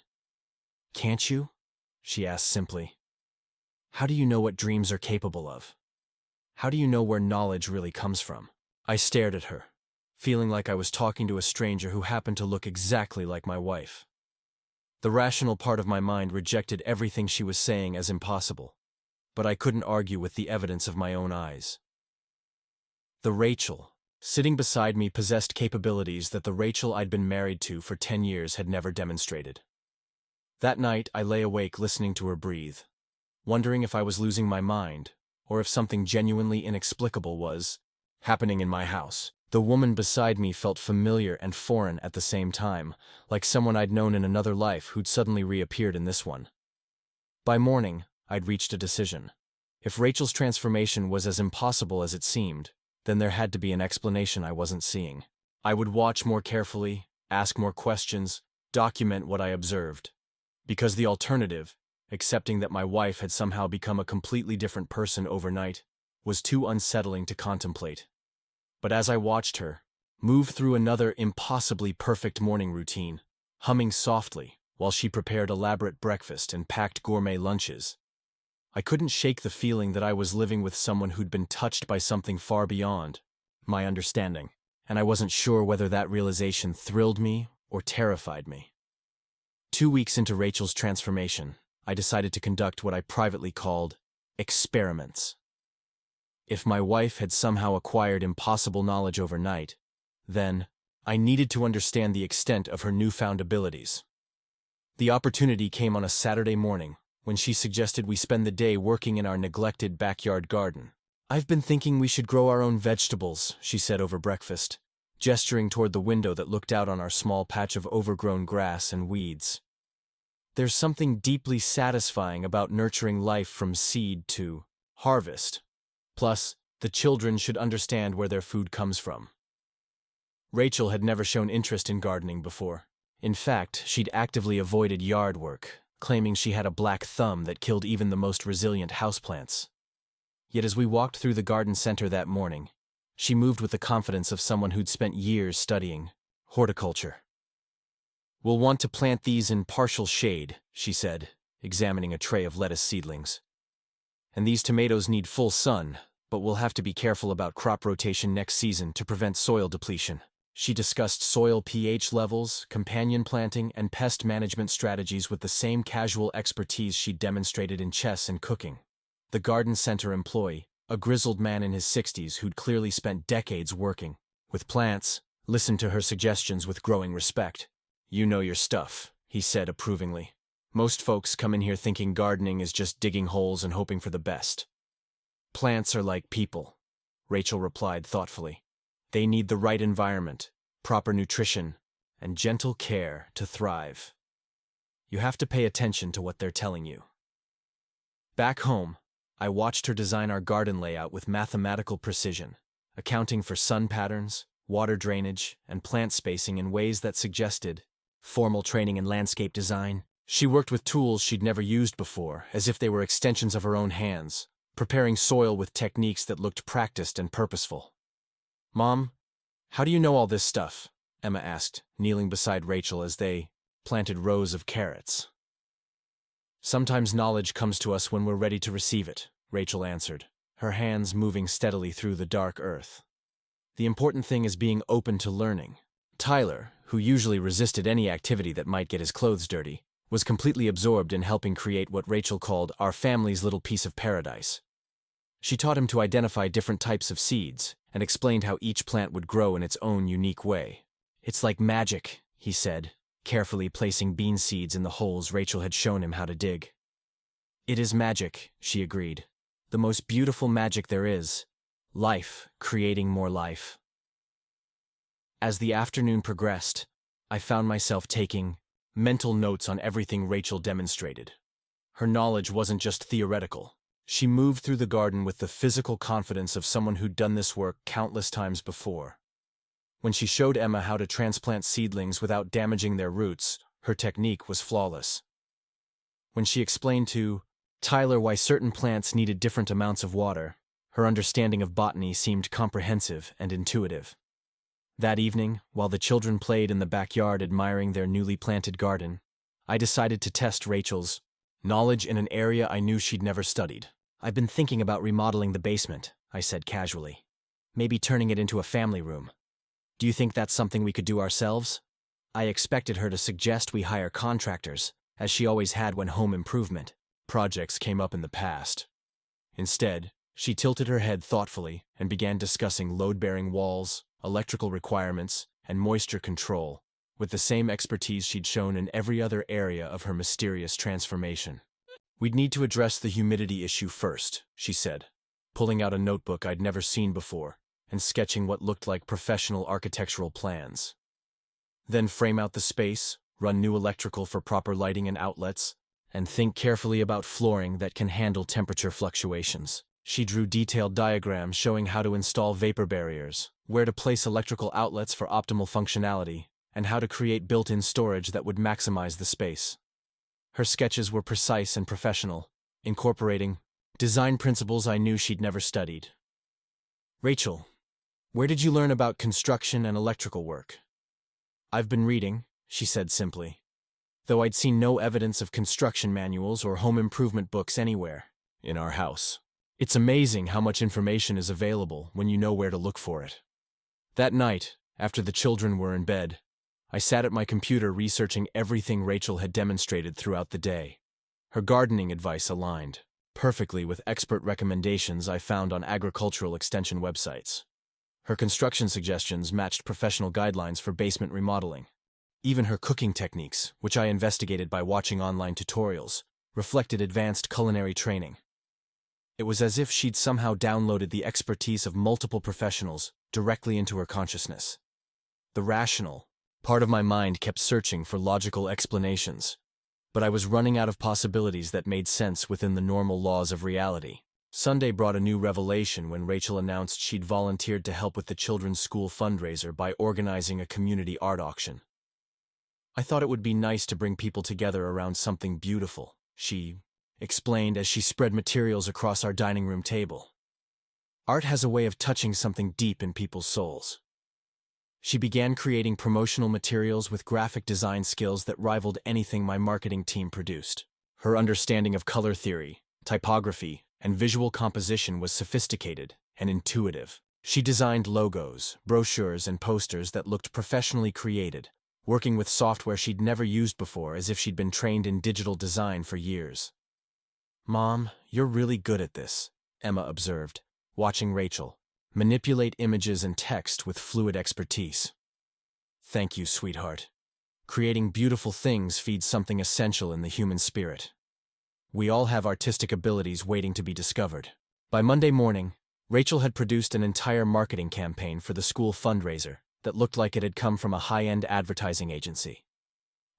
[SPEAKER 1] "Can't you?" she asked simply. "How do you know what dreams are capable of? How do you know where knowledge really comes from?" I stared at her, feeling like I was talking to a stranger who happened to look exactly like my wife. The rational part of my mind rejected everything she was saying as impossible, but I couldn't argue with the evidence of my own eyes. The Rachel sitting beside me possessed capabilities that the Rachel I'd been married to for 10 years had never demonstrated. That night, I lay awake listening to her breathe, wondering if I was losing my mind, or if something genuinely inexplicable was happening in my house. The woman beside me felt familiar and foreign at the same time, like someone I'd known in another life who'd suddenly reappeared in this one. By morning, I'd reached a decision. If Rachel's transformation was as impossible as it seemed, then there had to be an explanation I wasn't seeing. I would watch more carefully, ask more questions, document what I observed. Because the alternative, accepting that my wife had somehow become a completely different person overnight, was too unsettling to contemplate. But as I watched her move through another impossibly perfect morning routine, humming softly while she prepared elaborate breakfast and packed gourmet lunches, I couldn't shake the feeling that I was living with someone who'd been touched by something far beyond my understanding, and I wasn't sure whether that realization thrilled me or terrified me. 2 weeks into Rachel's transformation, I decided to conduct what I privately called experiments. If my wife had somehow acquired impossible knowledge overnight, then I needed to understand the extent of her newfound abilities. The opportunity came on a Saturday morning, when she suggested we spend the day working in our neglected backyard garden. "I've been thinking we should grow our own vegetables," she said over breakfast, gesturing toward the window that looked out on our small patch of overgrown grass and weeds. "There's something deeply satisfying about nurturing life from seed to harvest. Plus, the children should understand where their food comes from." Rachel had never shown interest in gardening before. In fact, she'd actively avoided yard work, claiming she had a black thumb that killed even the most resilient houseplants. Yet as we walked through the garden center that morning, she moved with the confidence of someone who'd spent years studying horticulture. "We'll want to plant these in partial shade," she said, examining a tray of lettuce seedlings. "And these tomatoes need full sun, but we'll have to be careful about crop rotation next season to prevent soil depletion." She discussed soil pH levels, companion planting, and pest management strategies with the same casual expertise she'd demonstrated in chess and cooking. The garden center employee, a grizzled man in his 60s who'd clearly spent decades working with plants, listened to her suggestions with growing respect. "You know your stuff," he said approvingly. "Most folks come in here thinking gardening is just digging holes and hoping for the best." "Plants are like people," Rachel replied thoughtfully. "They need the right environment, proper nutrition, and gentle care to thrive. You have to pay attention to what they're telling you." Back home, I watched her design our garden layout with mathematical precision, accounting for sun patterns, water drainage, and plant spacing in ways that suggested formal training in landscape design. She worked with tools she'd never used before, as if they were extensions of her own hands, preparing soil with techniques that looked practiced and purposeful. "Mom, how do you know all this stuff?" Emma asked, kneeling beside Rachel as they planted rows of carrots. Sometimes knowledge comes to us when we're ready to receive it, Rachel answered, her hands moving steadily through the dark earth. The important thing is being open to learning. Tyler, who usually resisted any activity that might get his clothes dirty, was completely absorbed in helping create what Rachel called our family's little piece of paradise. She taught him to identify different types of seeds and explained how each plant would grow in its own unique way. "It's like magic," he said, carefully placing bean seeds in the holes Rachel had shown him how to dig. "It is magic," she agreed. "The most beautiful magic there is. Life, creating more life." As the afternoon progressed, I found myself taking mental notes on everything Rachel demonstrated. Her knowledge wasn't just theoretical. She moved through the garden with the physical confidence of someone who'd done this work countless times before. When she showed Emma how to transplant seedlings without damaging their roots, her technique was flawless. When she explained to Tyler why certain plants needed different amounts of water, her understanding of botany seemed comprehensive and intuitive. That evening, while the children played in the backyard admiring their newly planted garden, I decided to test Rachel's knowledge in an area I knew she'd never studied. "I've been thinking about remodeling the basement," I said casually. "Maybe turning it into a family room. Do you think that's something we could do ourselves?" I expected her to suggest we hire contractors, as she always had when home improvement projects came up in the past. Instead, she tilted her head thoughtfully and began discussing load-bearing walls, electrical requirements, and moisture control, with the same expertise she'd shown in every other area of her mysterious transformation. "We'd need to address the humidity issue first," she said, pulling out a notebook I'd never seen before and sketching what looked like professional architectural plans. "Then frame out the space, run new electrical for proper lighting and outlets, and think carefully about flooring that can handle temperature fluctuations." She drew detailed diagrams showing how to install vapor barriers, where to place electrical outlets for optimal functionality, and how to create built-in storage that would maximize the space. Her sketches were precise and professional, incorporating design principles I knew she'd never studied. "Rachel, where did you learn about construction and electrical work?" "I've been reading," she said simply, though I'd seen no evidence of construction manuals or home improvement books anywhere in our house. It's amazing how much information is available when you know where to look for it. That night, after the children were in bed, I sat at my computer researching everything Rachel had demonstrated throughout the day. Her gardening advice aligned perfectly with expert recommendations I found on agricultural extension websites. Her construction suggestions matched professional guidelines for basement remodeling. Even her cooking techniques, which I investigated by watching online tutorials, reflected advanced culinary training. It was as if she'd somehow downloaded the expertise of multiple professionals directly into her consciousness. The rational part of my mind kept searching for logical explanations, but I was running out of possibilities that made sense within the normal laws of reality. Sunday brought a new revelation when Rachel announced she'd volunteered to help with the children's school fundraiser by organizing a community art auction. "I thought it would be nice to bring people together around something beautiful," she explained as she spread materials across our dining room table. "Art has a way of touching something deep in people's souls." She began creating promotional materials with graphic design skills that rivaled anything my marketing team produced. Her understanding of color theory, typography, and visual composition was sophisticated and intuitive. She designed logos, brochures, and posters that looked professionally created, working with software she'd never used before as if she'd been trained in digital design for years. "Mom, you're really good at this," Emma observed, watching Rachel manipulate images and text with fluid expertise. "Thank you, sweetheart. Creating beautiful things feeds something essential in the human spirit. We all have artistic abilities waiting to be discovered." By Monday morning, Rachel had produced an entire marketing campaign for the school fundraiser that looked like it had come from a high-end advertising agency.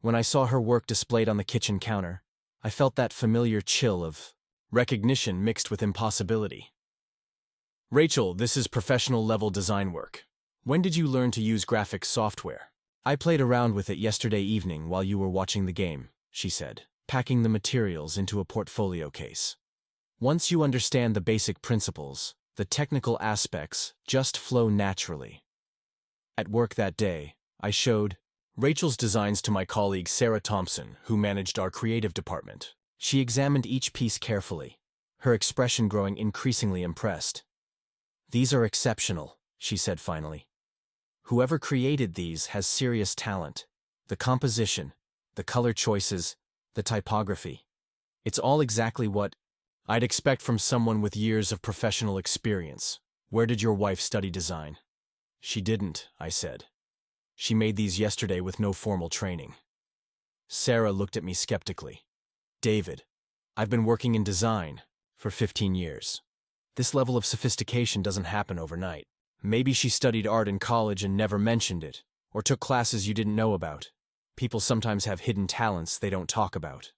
[SPEAKER 1] When I saw her work displayed on the kitchen counter, I felt that familiar chill of recognition mixed with impossibility. "Rachel, this is professional-level design work. When did you learn to use graphics software?" "I played around with it yesterday evening while you were watching the game," she said, packing the materials into a portfolio case. "Once you understand the basic principles, the technical aspects just flow naturally." At work that day, I showed Rachel's designs to my colleague Sarah Thompson, who managed our creative department. She examined each piece carefully, her expression growing increasingly impressed. "These are exceptional," she said finally. "Whoever created these has serious talent. The composition, the color choices, the typography. It's all exactly what I'd expect from someone with years of professional experience. Where did your wife study design?" "She didn't," I said. "She made these yesterday with no formal training." Sarah looked at me skeptically. "David, I've been working in design for 15 years. This level of sophistication doesn't happen overnight. Maybe she studied art in college and never mentioned it, or took classes you didn't know about. People sometimes have hidden talents they don't talk about."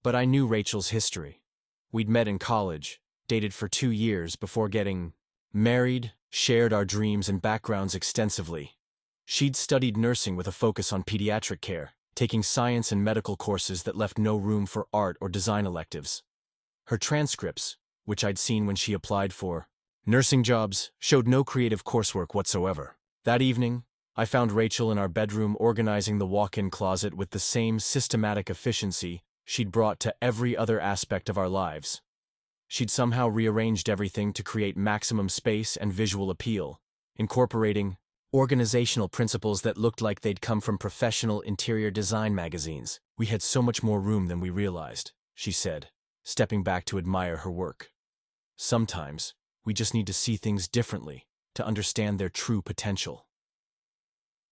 [SPEAKER 1] But I knew Rachel's history. We'd met in college, dated for 2 years before getting married, shared our dreams and backgrounds extensively. She'd studied nursing with a focus on pediatric care, taking science and medical courses that left no room for art or design electives. Her transcripts, which I'd seen when she applied for nursing jobs, showed no creative coursework whatsoever. That evening, I found Rachel in our bedroom organizing the walk-in closet with the same systematic efficiency she'd brought to every other aspect of our lives. She'd somehow rearranged everything to create maximum space and visual appeal, incorporating organizational principles that looked like they'd come from professional interior design magazines. "We had so much more room than we realized," she said, stepping back to admire her work. "Sometimes, we just need to see things differently to understand their true potential."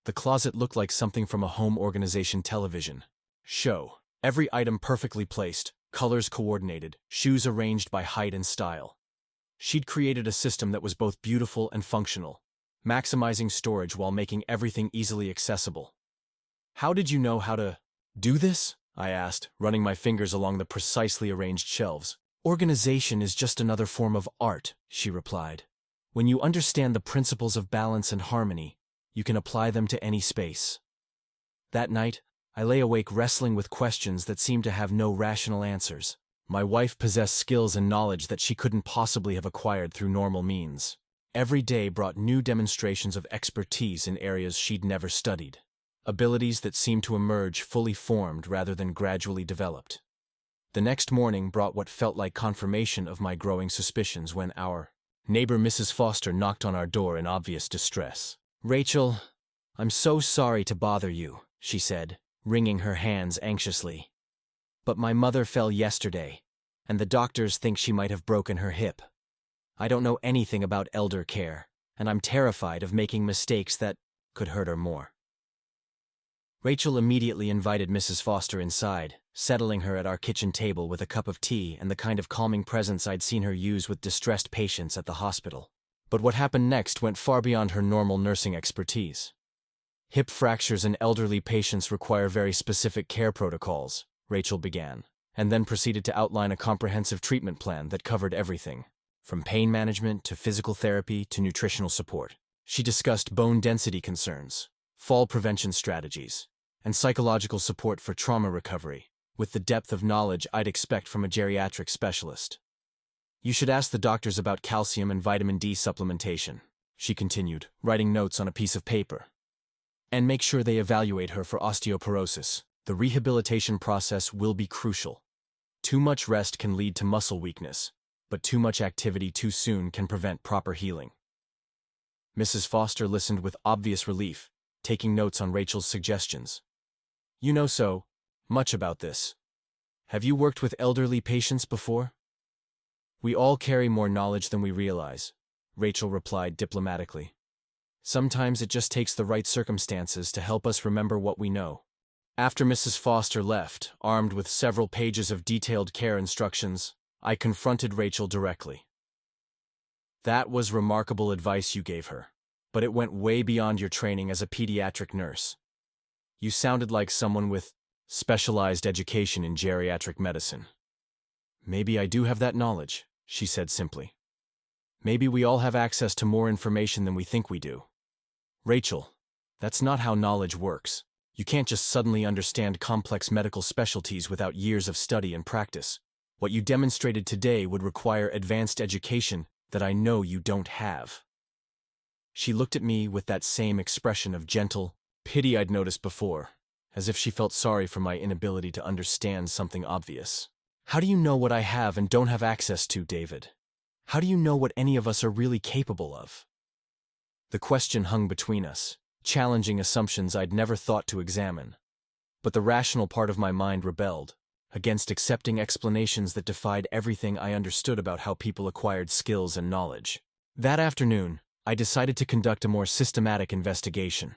[SPEAKER 1] The closet looked like something from a home organization television show. Every item perfectly placed, colors coordinated, shoes arranged by height and style. She'd created a system that was both beautiful and functional, maximizing storage while making everything easily accessible. "How did you know how to do this?" I asked, running my fingers along the precisely arranged shelves. "Organization is just another form of art," she replied. "When you understand the principles of balance and harmony, you can apply them to any space." That night, I lay awake wrestling with questions that seemed to have no rational answers. My wife possessed skills and knowledge that she couldn't possibly have acquired through normal means. Every day brought new demonstrations of expertise in areas she'd never studied, abilities that seemed to emerge fully formed rather than gradually developed. The next morning brought what felt like confirmation of my growing suspicions when our neighbor Mrs. Foster knocked on our door in obvious distress. "Rachel, I'm so sorry to bother you," she said, wringing her hands anxiously. "But my mother fell yesterday, and the doctors think she might have broken her hip. I don't know anything about elder care, and I'm terrified of making mistakes that could hurt her more." Rachel immediately invited Mrs. Foster inside, settling her at our kitchen table with a cup of tea and the kind of calming presence I'd seen her use with distressed patients at the hospital. But what happened next went far beyond her normal nursing expertise. "Hip fractures in elderly patients require very specific care protocols," Rachel began, and then proceeded to outline a comprehensive treatment plan that covered everything, from pain management to physical therapy to nutritional support. She discussed bone density concerns, fall prevention strategies, and psychological support for trauma recovery, with the depth of knowledge I'd expect from a geriatric specialist. "You should ask the doctors about calcium and vitamin D supplementation," she continued, writing notes on a piece of paper. "And make sure they evaluate her for osteoporosis. The rehabilitation process will be crucial. Too much rest can lead to muscle weakness, but too much activity too soon can prevent proper healing." Mrs. Foster listened with obvious relief, taking notes on Rachel's suggestions. "You know so much about this. Have you worked with elderly patients before?" "We all carry more knowledge than we realize," Rachel replied diplomatically. "Sometimes it just takes the right circumstances to help us remember what we know." After Mrs. Foster left, armed with several pages of detailed care instructions, I confronted Rachel directly. "That was remarkable advice you gave her, but it went way beyond your training as a pediatric nurse. You sounded like someone with specialized education in geriatric medicine." "Maybe I do have that knowledge," she said simply. "Maybe we all have access to more information than we think we do. Rachel, that's not how knowledge works. You can't just suddenly understand complex medical specialties without years of study and practice. What you demonstrated today would require advanced education that I know you don't have." She looked at me with that same expression of gentle pity I'd noticed before, as if she felt sorry for my inability to understand something obvious. How do you know what I have and don't have access to, David? How do you know what any of us are really capable of? The question hung between us, challenging assumptions I'd never thought to examine. But the rational part of my mind rebelled against accepting explanations that defied everything I understood about how people acquired skills and knowledge. That afternoon, I decided to conduct a more systematic investigation.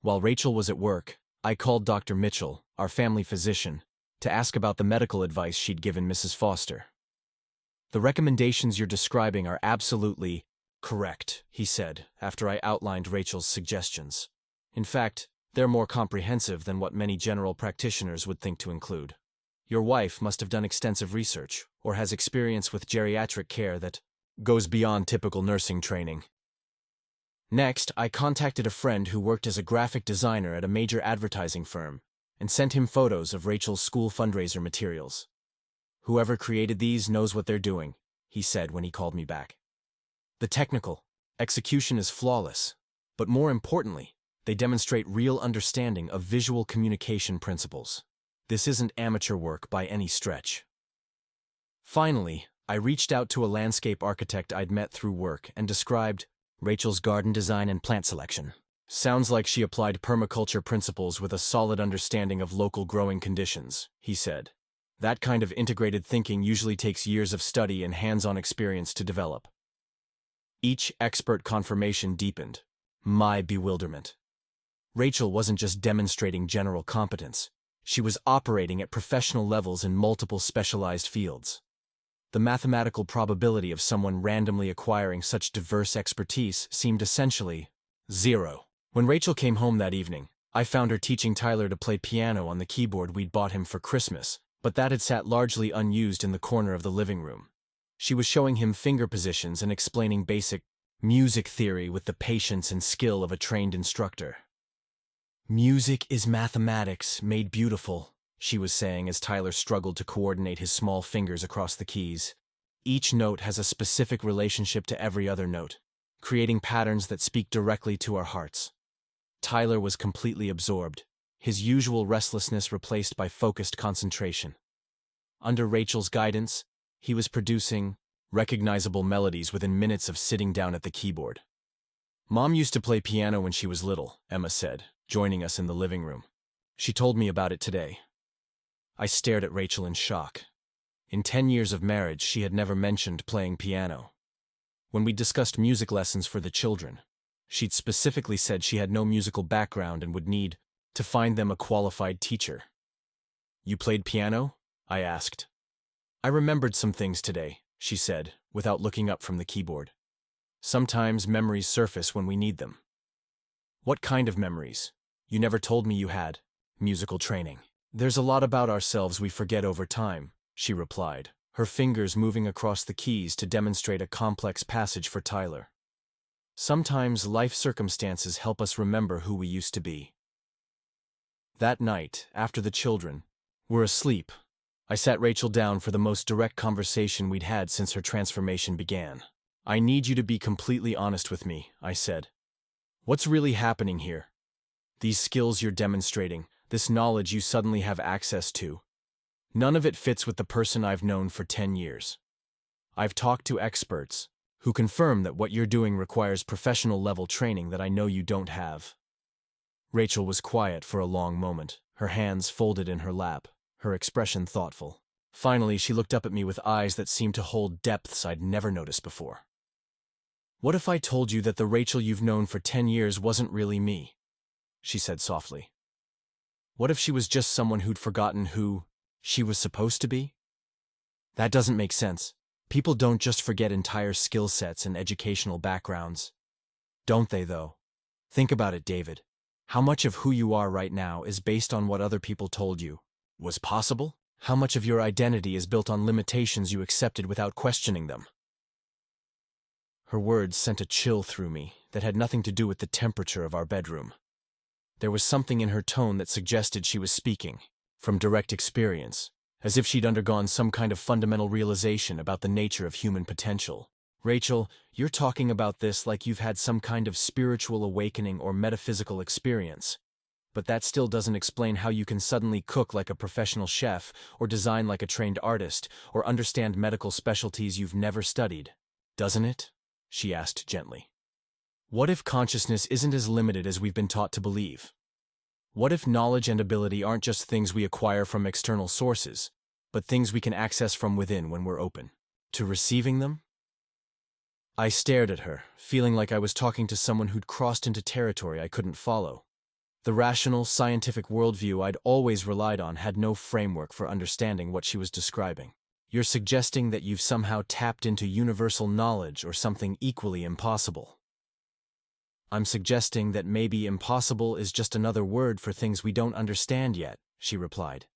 [SPEAKER 1] While Rachel was at work, I called Dr. Mitchell, our family physician, to ask about the medical advice she'd given Mrs. Foster. "The recommendations you're describing are absolutely correct," he said, after I outlined Rachel's suggestions. "In fact, they're more comprehensive than what many general practitioners would think to include. Your wife must have done extensive research, or has experience with geriatric care that goes beyond typical nursing training." Next, I contacted a friend who worked as a graphic designer at a major advertising firm and sent him photos of Rachel's school fundraiser materials. "Whoever created these knows what they're doing," he said when he called me back. "The technical execution is flawless, but more importantly, they demonstrate real understanding of visual communication principles. This isn't amateur work by any stretch." Finally, I reached out to a landscape architect I'd met through work and described Rachel's garden design and plant selection. "Sounds like she applied permaculture principles with a solid understanding of local growing conditions," he said. "That kind of integrated thinking usually takes years of study and hands-on experience to develop." Each expert confirmation deepened my bewilderment. Rachel wasn't just demonstrating general competence. She was operating at professional levels in multiple specialized fields. The mathematical probability of someone randomly acquiring such diverse expertise seemed essentially zero. When Rachel came home that evening, I found her teaching Tyler to play piano on the keyboard we'd bought him for Christmas, but that had sat largely unused in the corner of the living room. She was showing him finger positions and explaining basic music theory with the patience and skill of a trained instructor. "Music is mathematics made beautiful," she was saying as Tyler struggled to coordinate his small fingers across the keys. "Each note has a specific relationship to every other note, creating patterns that speak directly to our hearts." Tyler was completely absorbed, his usual restlessness replaced by focused concentration. Under Rachel's guidance, he was producing recognizable melodies within minutes of sitting down at the keyboard. "Mom used to play piano when she was little," Emma said, joining us in the living room. "She told me about it today." I stared at Rachel in shock. In 10 years of marriage, she had never mentioned playing piano. When we discussed music lessons for the children, she'd specifically said she had no musical background and would need to find them a qualified teacher. "You played piano?" I asked. "I remembered some things today," she said, without looking up from the keyboard. "Sometimes memories surface when we need them." "What kind of memories? You never told me you had musical training." "There's a lot about ourselves we forget over time," she replied, her fingers moving across the keys to demonstrate a complex passage for Tyler. "Sometimes life circumstances help us remember who we used to be." That night, after the children were asleep, I sat Rachel down for the most direct conversation we'd had since her transformation began. "I need you to be completely honest with me," I said. "What's really happening here? These skills you're demonstrating, this knowledge you suddenly have access to, none of it fits with the person I've known for 10 years. I've talked to experts who confirm that what you're doing requires professional-level training that I know you don't have." Rachel was quiet for a long moment, her hands folded in her lap, her expression thoughtful. Finally, she looked up at me with eyes that seemed to hold depths I'd never noticed before. "What if I told you that the Rachel you've known for 10 years wasn't really me?" she said softly. "What if she was just someone who'd forgotten who she was supposed to be?" "That doesn't make sense. People don't just forget entire skill sets and educational backgrounds. Don't they, though? Think about it, David. How much of who you are right now is based on what other people told you was possible? How much of your identity is built on limitations you accepted without questioning them?" Her words sent a chill through me that had nothing to do with the temperature of our bedroom. There was something in her tone that suggested she was speaking from direct experience, as if she'd undergone some kind of fundamental realization about the nature of human potential. "Rachel, you're talking about this like you've had some kind of spiritual awakening or metaphysical experience. But that still doesn't explain how you can suddenly cook like a professional chef, or design like a trained artist, or understand medical specialties you've never studied. Doesn't it? She asked gently. What if consciousness isn't as limited as we've been taught to believe? What if knowledge and ability aren't just things we acquire from external sources, but things we can access from within when we're open to receiving them? I stared at her, feeling like I was talking to someone who'd crossed into territory I couldn't follow. The rational, scientific worldview I'd always relied on had no framework for understanding what she was describing. You're suggesting that you've somehow tapped into universal knowledge or something equally impossible. I'm suggesting that maybe impossible is just another word for things we don't understand yet, she replied.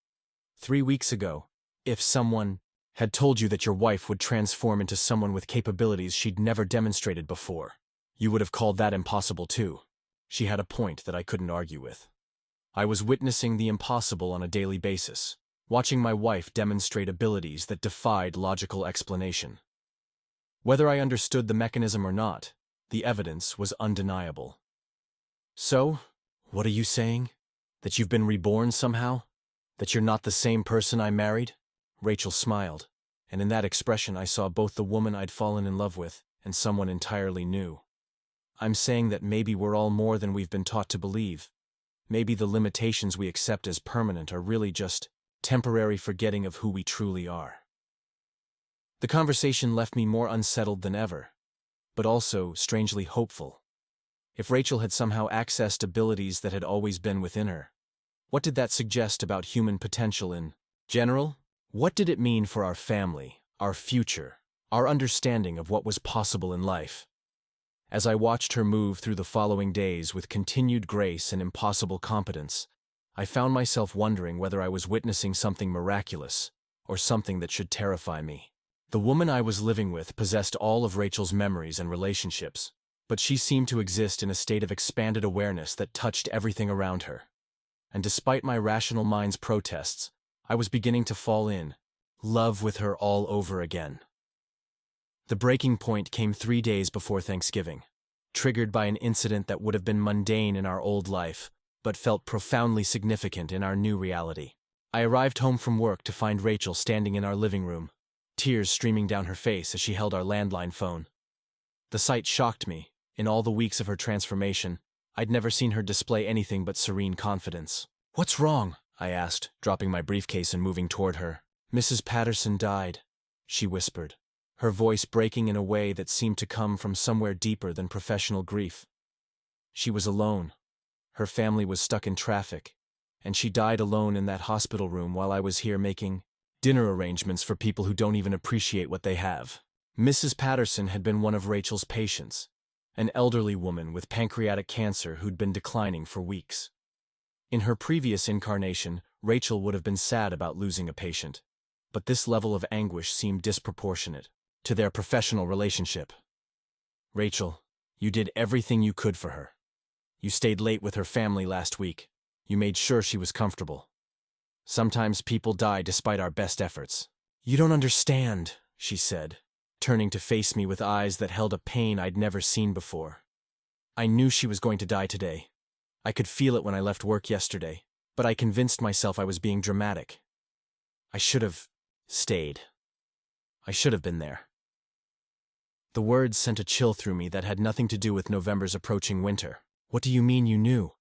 [SPEAKER 1] 3 weeks ago, if someone had told you that your wife would transform into someone with capabilities she'd never demonstrated before, you would have called that impossible too. She had a point that I couldn't argue with. I was witnessing the impossible on a daily basis, watching my wife demonstrate abilities that defied logical explanation. Whether I understood the mechanism or not, the evidence was undeniable. So, what are you saying? That you've been reborn somehow? That you're not the same person I married? Rachel smiled, and in that expression I saw both the woman I'd fallen in love with and someone entirely new. I'm saying that maybe we're all more than we've been taught to believe. Maybe the limitations we accept as permanent are really just temporary forgetting of who we truly are. The conversation left me more unsettled than ever, but also strangely hopeful. If Rachel had somehow accessed abilities that had always been within her, what did that suggest about human potential in general? What did it mean for our family, our future, our understanding of what was possible in life? As I watched her move through the following days with continued grace and impossible competence, I found myself wondering whether I was witnessing something miraculous or something that should terrify me. The woman I was living with possessed all of Rachel's memories and relationships, but she seemed to exist in a state of expanded awareness that touched everything around her. And despite my rational mind's protests, I was beginning to fall in love with her all over again. The breaking point came 3 days before Thanksgiving, triggered by an incident that would have been mundane in our old life, but felt profoundly significant in our new reality. I arrived home from work to find Rachel standing in our living room, tears streaming down her face as she held our landline phone. The sight shocked me. In all the weeks of her transformation, I'd never seen her display anything but serene confidence. "What's wrong?" I asked, dropping my briefcase and moving toward her. "Mrs. Patterson died," she whispered, her voice breaking in a way that seemed to come from somewhere deeper than professional grief. She was alone. Her family was stuck in traffic, and she died alone in that hospital room while I was here making dinner arrangements for people who don't even appreciate what they have. Mrs. Patterson had been one of Rachel's patients, an elderly woman with pancreatic cancer who'd been declining for weeks. In her previous incarnation, Rachel would have been sad about losing a patient, but this level of anguish seemed disproportionate to their professional relationship. "Rachel, you did everything you could for her. You stayed late with her family last week. You made sure she was comfortable. Sometimes people die despite our best efforts." "You don't understand," she said, turning to face me with eyes that held a pain I'd never seen before. "I knew she was going to die today. I could feel it when I left work yesterday, but I convinced myself I was being dramatic. I should have stayed. I should have been there." The words sent a chill through me that had nothing to do with November's approaching winter. "What do you mean you knew?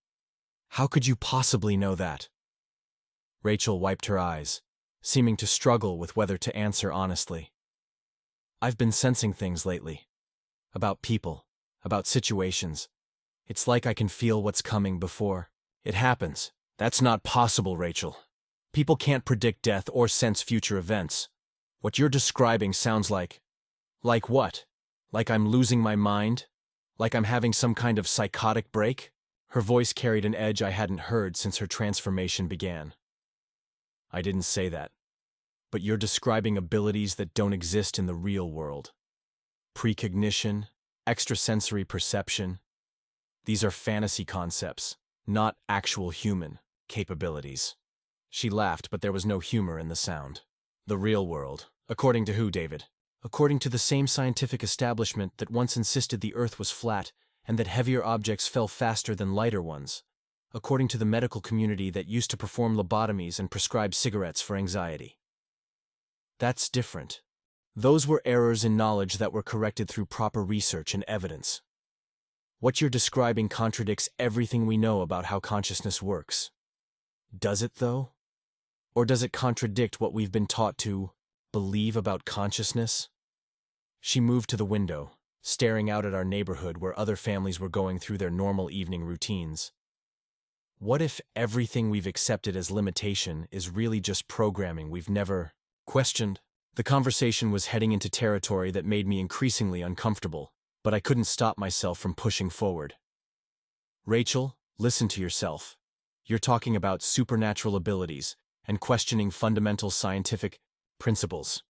[SPEAKER 1] How could you possibly know that?" Rachel wiped her eyes, seeming to struggle with whether to answer honestly. "I've been sensing things lately. About people, about situations. It's like I can feel what's coming before it happens." "That's not possible, Rachel. People can't predict death or sense future events. What you're describing sounds like... Like what? Like I'm losing my mind? Like I'm having some kind of psychotic break?" Her voice carried an edge I hadn't heard since her transformation began. "I didn't say that. But you're describing abilities that don't exist in the real world. Precognition, extrasensory perception. These are fantasy concepts, not actual human capabilities." She laughed, but there was no humor in the sound. "The real world. According to who, David?" "According to the same scientific establishment that once insisted the Earth was flat and that heavier objects fell faster than lighter ones. according to the medical community that used to perform lobotomies and prescribe cigarettes for anxiety. That's different. Those were errors in knowledge that were corrected through proper research and evidence. What you're describing contradicts everything we know about how consciousness works. Does it, though? Or does it contradict what we've been taught to believe about consciousness? She moved to the window, staring out at our neighborhood where other families were going through their normal evening routines. What if everything we've accepted as limitation is really just programming we've never questioned? The conversation was heading into territory that made me increasingly uncomfortable, but I couldn't stop myself from pushing forward. Rachel, listen to yourself. You're talking about supernatural abilities and questioning fundamental scientific principles.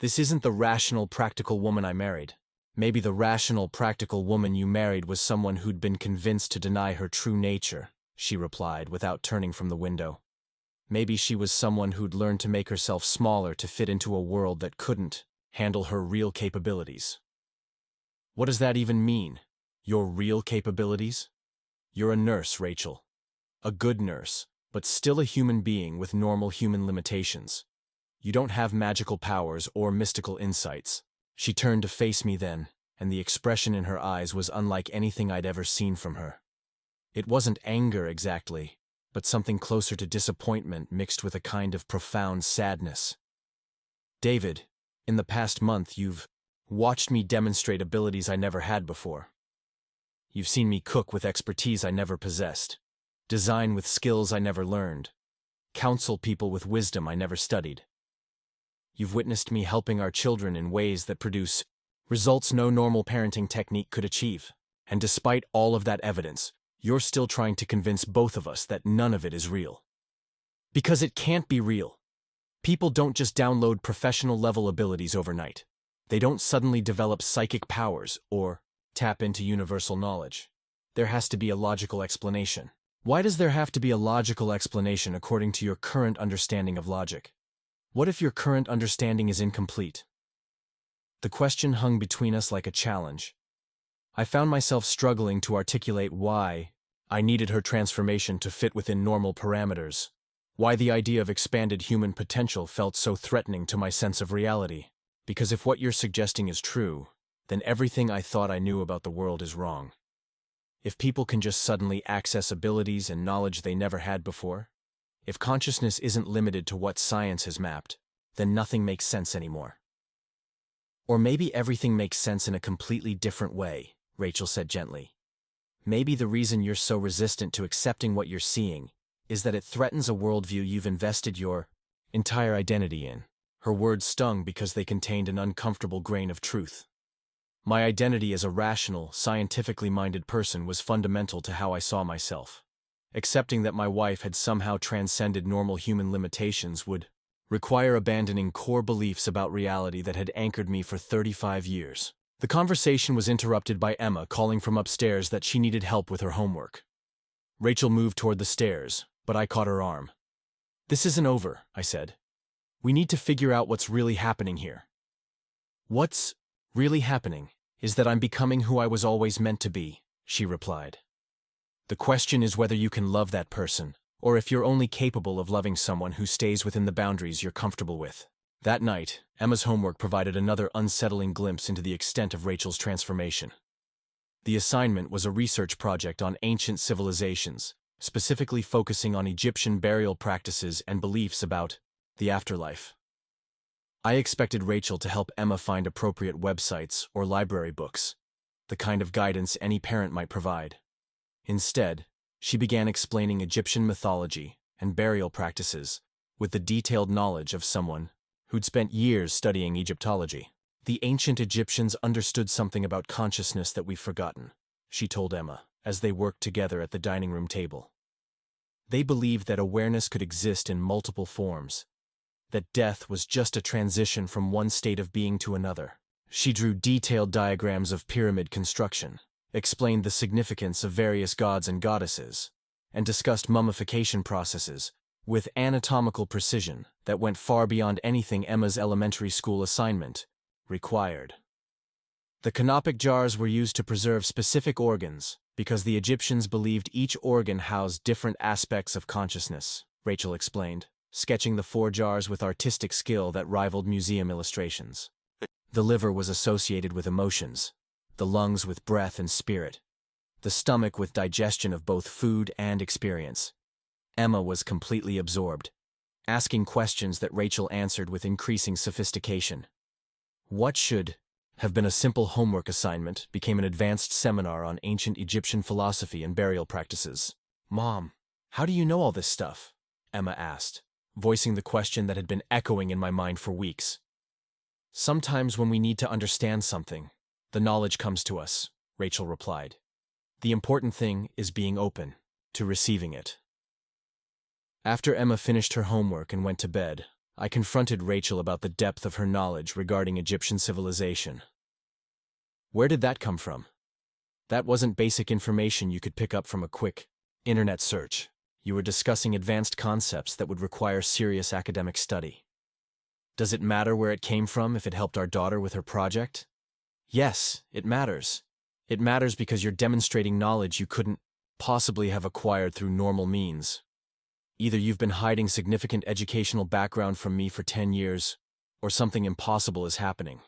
[SPEAKER 1] This isn't the rational, practical woman I married. Maybe the rational, practical woman you married was someone who'd been convinced to deny her true nature, she replied without turning from the window. Maybe she was someone who'd learned to make herself smaller to fit into a world that couldn't handle her real capabilities. What does that even mean? Your real capabilities? You're a nurse, Rachel. A good nurse, but still a human being with normal human limitations. You don't have magical powers or mystical insights. She turned to face me then, and the expression in her eyes was unlike anything I'd ever seen from her. It wasn't anger exactly, but something closer to disappointment mixed with a kind of profound sadness. David, in the past month you've watched me demonstrate abilities I never had before. You've seen me cook with expertise I never possessed, design with skills I never learned, counsel people with wisdom I never studied. You've witnessed me helping our children in ways that produce results no normal parenting technique could achieve. And despite all of that evidence, you're still trying to convince both of us that none of it is real. Because it can't be real. People don't just download professional-level abilities overnight. They don't suddenly develop psychic powers or tap into universal knowledge. There has to be a logical explanation. Why does there have to be a logical explanation according to your current understanding of logic? What if your current understanding is incomplete? The question hung between us like a challenge. I found myself struggling to articulate why I needed her transformation to fit within normal parameters, why the idea of expanded human potential felt so threatening to my sense of reality. Because if what you're suggesting is true, then everything I thought I knew about the world is wrong. If people can just suddenly access abilities and knowledge they never had before, if consciousness isn't limited to what science has mapped, then nothing makes sense anymore. Or maybe everything makes sense in a completely different way, Rachel said gently. Maybe the reason you're so resistant to accepting what you're seeing is that it threatens a worldview you've invested your entire identity in. Her words stung because they contained an uncomfortable grain of truth. My identity as a rational, scientifically minded person was fundamental to how I saw myself. Accepting that my wife had somehow transcended normal human limitations would require abandoning core beliefs about reality that had anchored me for 35 years. The conversation was interrupted by Emma calling from upstairs that she needed help with her homework. Rachel moved toward the stairs, but I caught her arm. "This isn't over," I said. "We need to figure out what's really happening here." "What's really happening is that I'm becoming who I was always meant to be," she replied. "The question is whether you can love that person, or if you're only capable of loving someone who stays within the boundaries you're comfortable with." That night, Emma's homework provided another unsettling glimpse into the extent of Rachel's transformation. The assignment was a research project on ancient civilizations, specifically focusing on Egyptian burial practices and beliefs about the afterlife. I expected Rachel to help Emma find appropriate websites or library books, the kind of guidance any parent might provide. Instead, she began explaining Egyptian mythology and burial practices with the detailed knowledge of someone who'd spent years studying Egyptology. "The ancient Egyptians understood something about consciousness that we've forgotten," she told Emma, as they worked together at the dining room table. "They believed that awareness could exist in multiple forms, that death was just a transition from one state of being to another." She drew detailed diagrams of pyramid construction, explained the significance of various gods and goddesses, and discussed mummification processes with anatomical precision that went far beyond anything Emma's elementary school assignment required. The canopic jars were used to preserve specific organs, Because the Egyptians believed each organ housed different aspects of consciousness, Rachel explained, sketching the 4 jars with artistic skill that rivaled museum illustrations. The liver was associated with emotions, the lungs with breath and spirit, the stomach with digestion of both food and experience. Emma was completely absorbed, asking questions that Rachel answered with increasing sophistication. What should have been a simple homework assignment became an advanced seminar on ancient Egyptian philosophy and burial practices. "Mom, how do you know all this stuff?" Emma asked, voicing the question that had been echoing in my mind for weeks. "Sometimes when we need to understand something, the knowledge comes to us," Rachel replied. "The important thing is being open to receiving it." After Emma finished her homework and went to bed, I confronted Rachel about the depth of her knowledge regarding Egyptian civilization. "Where did that come from? That wasn't basic information you could pick up from a quick internet search. You were discussing advanced concepts that would require serious academic study. Does it matter where it came from if it helped our daughter with her project?" "Yes, it matters. It matters because you're demonstrating knowledge you couldn't possibly have acquired through normal means. Either you've been hiding significant educational background from me for 10 years, or something impossible is happening."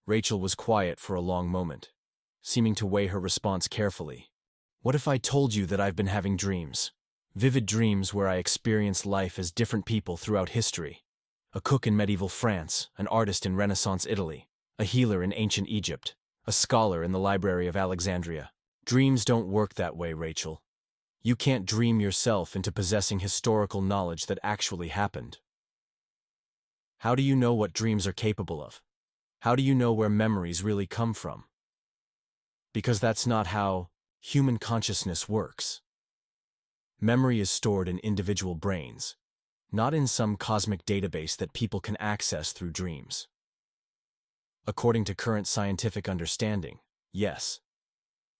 [SPEAKER 1] Rachel was quiet for a long moment, seeming to weigh her response carefully. "What if I told you that I've been having dreams? Vivid dreams where I experience life as different people throughout history. A cook in medieval France, an artist in Renaissance Italy, a healer in ancient Egypt, a scholar in the Library of Alexandria. Dreams don't work that way, Rachel. You can't dream yourself into possessing historical knowledge that actually happened. How do you know what dreams are capable of? How do you know where memories really come from? Because that's not how human consciousness works. Memory is stored in individual brains, not in some cosmic database that people can access through dreams. According to current scientific understanding, yes.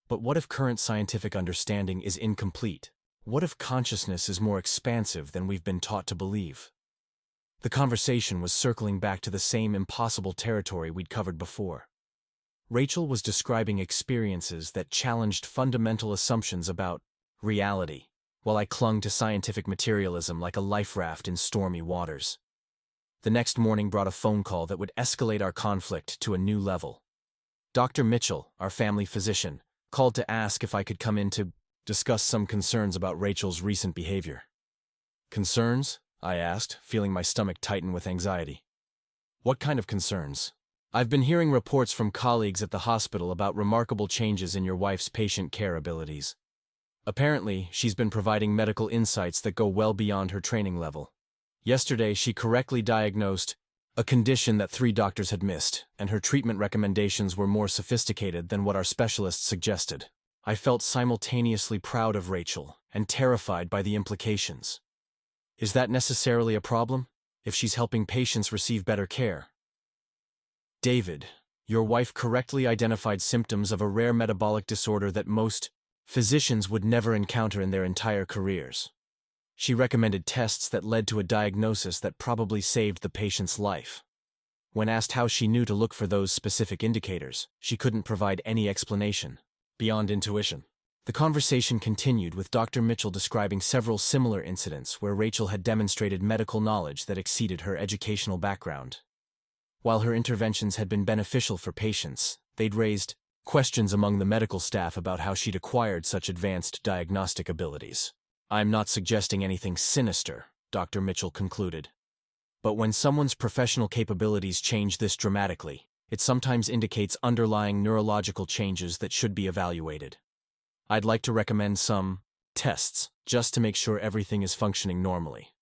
[SPEAKER 1] But what if current scientific understanding is incomplete? What if consciousness is more expansive than we've been taught to believe? The conversation was circling back to the same impossible territory we'd covered before. Rachel was describing experiences that challenged fundamental assumptions about reality, while I clung to scientific materialism like a life raft in stormy waters. The next morning brought a phone call that would escalate our conflict to a new level. Dr. Mitchell, our family physician, called to ask if I could come in to discuss some concerns about Rachel's recent behavior. "Concerns?" I asked, feeling my stomach tighten with anxiety. "What kind of concerns?" "I've been hearing reports from colleagues at the hospital about remarkable changes in your wife's patient care abilities. Apparently, she's been providing medical insights that go well beyond her training level. Yesterday, she correctly diagnosed a condition that 3 doctors had missed, and her treatment recommendations were more sophisticated than what our specialists suggested." I felt simultaneously proud of Rachel and terrified by the implications. Is that necessarily a problem, if she's helping patients receive better care? "David, your wife correctly identified symptoms of a rare metabolic disorder that most physicians would never encounter in their entire careers. She recommended tests that led to a diagnosis that probably saved the patient's life. When asked how she knew to look for those specific indicators, she couldn't provide any explanation beyond intuition." The conversation continued with Dr. Mitchell describing several similar incidents where Rachel had demonstrated medical knowledge that exceeded her educational background. While her interventions had been beneficial for patients, they'd raised questions among the medical staff about how she'd acquired such advanced diagnostic abilities. "I'm not suggesting anything sinister," Dr. Mitchell concluded. "But when someone's professional capabilities change this dramatically, it sometimes indicates underlying neurological changes that should be evaluated. I'd like to recommend some tests, just to make sure everything is functioning normally."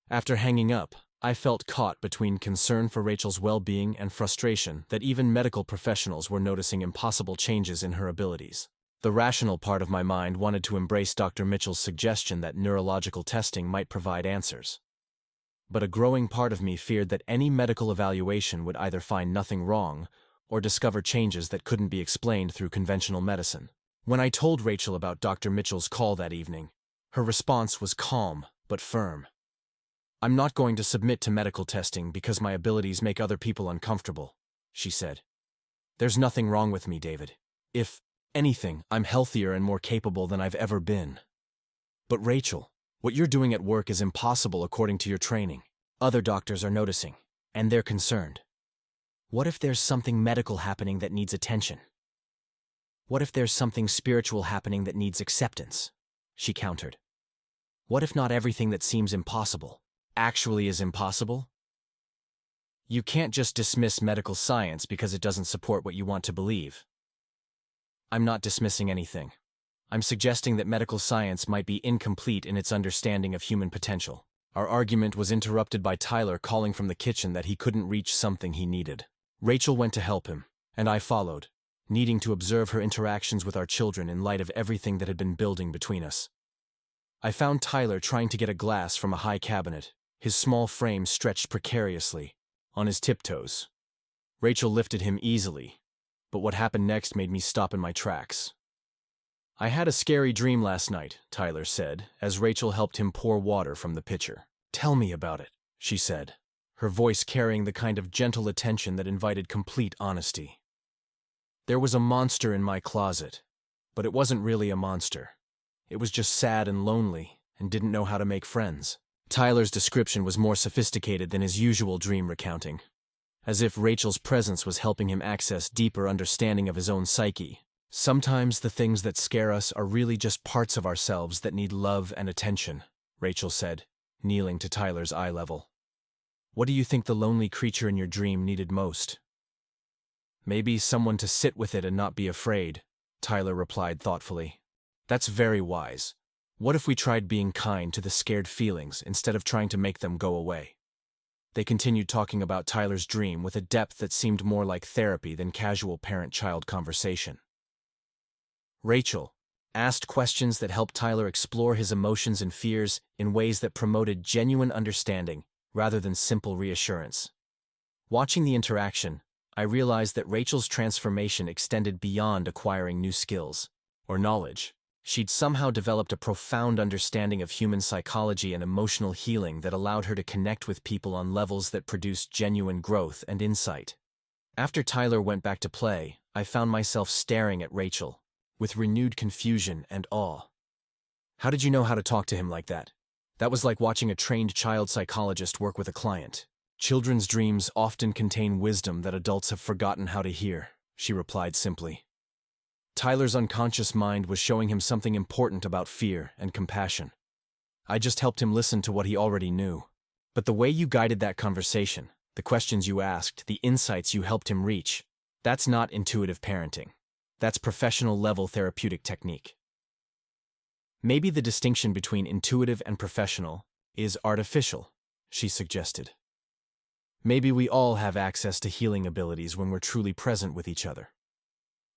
[SPEAKER 1] After hanging up, I felt caught between concern for Rachel's well-being and frustration that even medical professionals were noticing impossible changes in her abilities. The rational part of my mind wanted to embrace Dr. Mitchell's suggestion that neurological testing might provide answers. But a growing part of me feared that any medical evaluation would either find nothing wrong or discover changes that couldn't be explained through conventional medicine. When I told Rachel about Dr. Mitchell's call that evening, her response was calm but firm. "I'm not going to submit to medical testing because my abilities make other people uncomfortable," she said. "There's nothing wrong with me, David. If Anything, I'm healthier and more capable than I've ever been. But Rachel, what you're doing at work is impossible according to your training. Other doctors are noticing, and they're concerned. What if there's something medical happening that needs attention? What if there's something spiritual happening that needs acceptance? She countered. What if not everything that seems impossible actually is impossible? You can't just dismiss medical science because it doesn't support what you want to believe. I'm not dismissing anything. I'm suggesting that medical science might be incomplete in its understanding of human potential. Our argument was interrupted by Tyler calling from the kitchen that he couldn't reach something he needed. Rachel went to help him, and I followed, needing to observe her interactions with our children in light of everything that had been building between us. I found Tyler trying to get a glass from a high cabinet, his small frame stretched precariously, on his tiptoes. Rachel lifted him easily, but what happened next made me stop in my tracks. I had a scary dream last night, Tyler said, as Rachel helped him pour water from the pitcher. Tell me about it, she said, her voice carrying the kind of gentle attention that invited complete honesty. There was a monster in my closet, but it wasn't really a monster. It was just sad and lonely and didn't know how to make friends. Tyler's description was more sophisticated than his usual dream recounting, as if Rachel's presence was helping him access deeper understanding of his own psyche. Sometimes the things that scare us are really just parts of ourselves that need love and attention, Rachel said, kneeling to Tyler's eye level. What do you think the lonely creature in your dream needed most? Maybe someone to sit with it and not be afraid, Tyler replied thoughtfully. That's very wise. What if we tried being kind to the scared feelings instead of trying to make them go away? They continued talking about Tyler's dream with a depth that seemed more like therapy than casual parent-child conversation. Rachel asked questions that helped Tyler explore his emotions and fears in ways that promoted genuine understanding rather than simple reassurance. Watching the interaction, I realized that Rachel's transformation extended beyond acquiring new skills or knowledge. She'd somehow developed a profound understanding of human psychology and emotional healing that allowed her to connect with people on levels that produced genuine growth and insight. After Tyler went back to play, I found myself staring at Rachel with renewed confusion and awe. How did you know how to talk to him like that? That was like watching a trained child psychologist work with a client. Children's dreams often contain wisdom that adults have forgotten how to hear, she replied simply. Tyler's unconscious mind was showing him something important about fear and compassion. I just helped him listen to what he already knew. But the way you guided that conversation, the questions you asked, the insights you helped him reach, that's not intuitive parenting. That's professional-level therapeutic technique. Maybe the distinction between intuitive and professional is artificial, she suggested. Maybe we all have access to healing abilities when we're truly present with each other.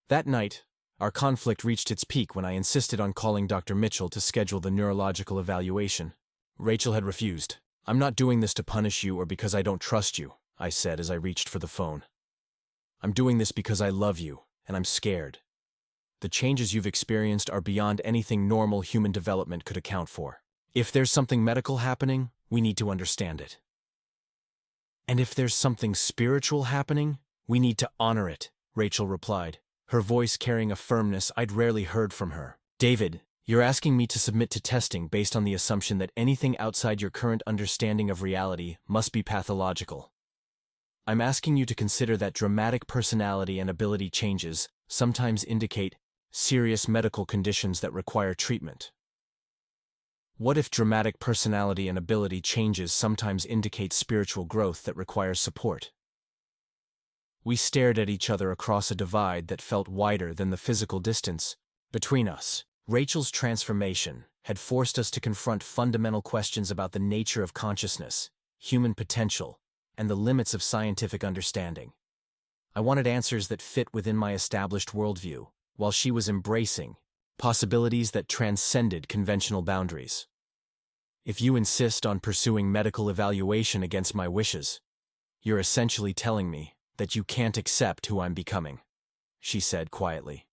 [SPEAKER 1] That night, our conflict reached its peak when I insisted on calling Dr. Mitchell to schedule the neurological evaluation. Rachel had refused. I'm not doing this to punish you or because I don't trust you, I said as I reached for the phone. I'm doing this because I love you, and I'm scared. The changes you've experienced are beyond anything normal human development could account for. If there's something medical happening, we need to understand it. And if there's something spiritual happening, we need to honor it, Rachel replied, her voice carrying a firmness I'd rarely heard from her. David, you're asking me to submit to testing based on the assumption that anything outside your current understanding of reality must be pathological. I'm asking you to consider that dramatic personality and ability changes sometimes indicate serious medical conditions that require treatment. What if dramatic personality and ability changes sometimes indicate spiritual growth that requires support? We stared at each other across a divide that felt wider than the physical distance between us. Rachel's transformation had forced us to confront fundamental questions about the nature of consciousness, human potential, and the limits of scientific understanding. I wanted answers that fit within my established worldview, while she was embracing possibilities that transcended conventional boundaries. If you insist on pursuing medical evaluation against my wishes, you're essentially telling me that you can't accept who I'm becoming, she said quietly.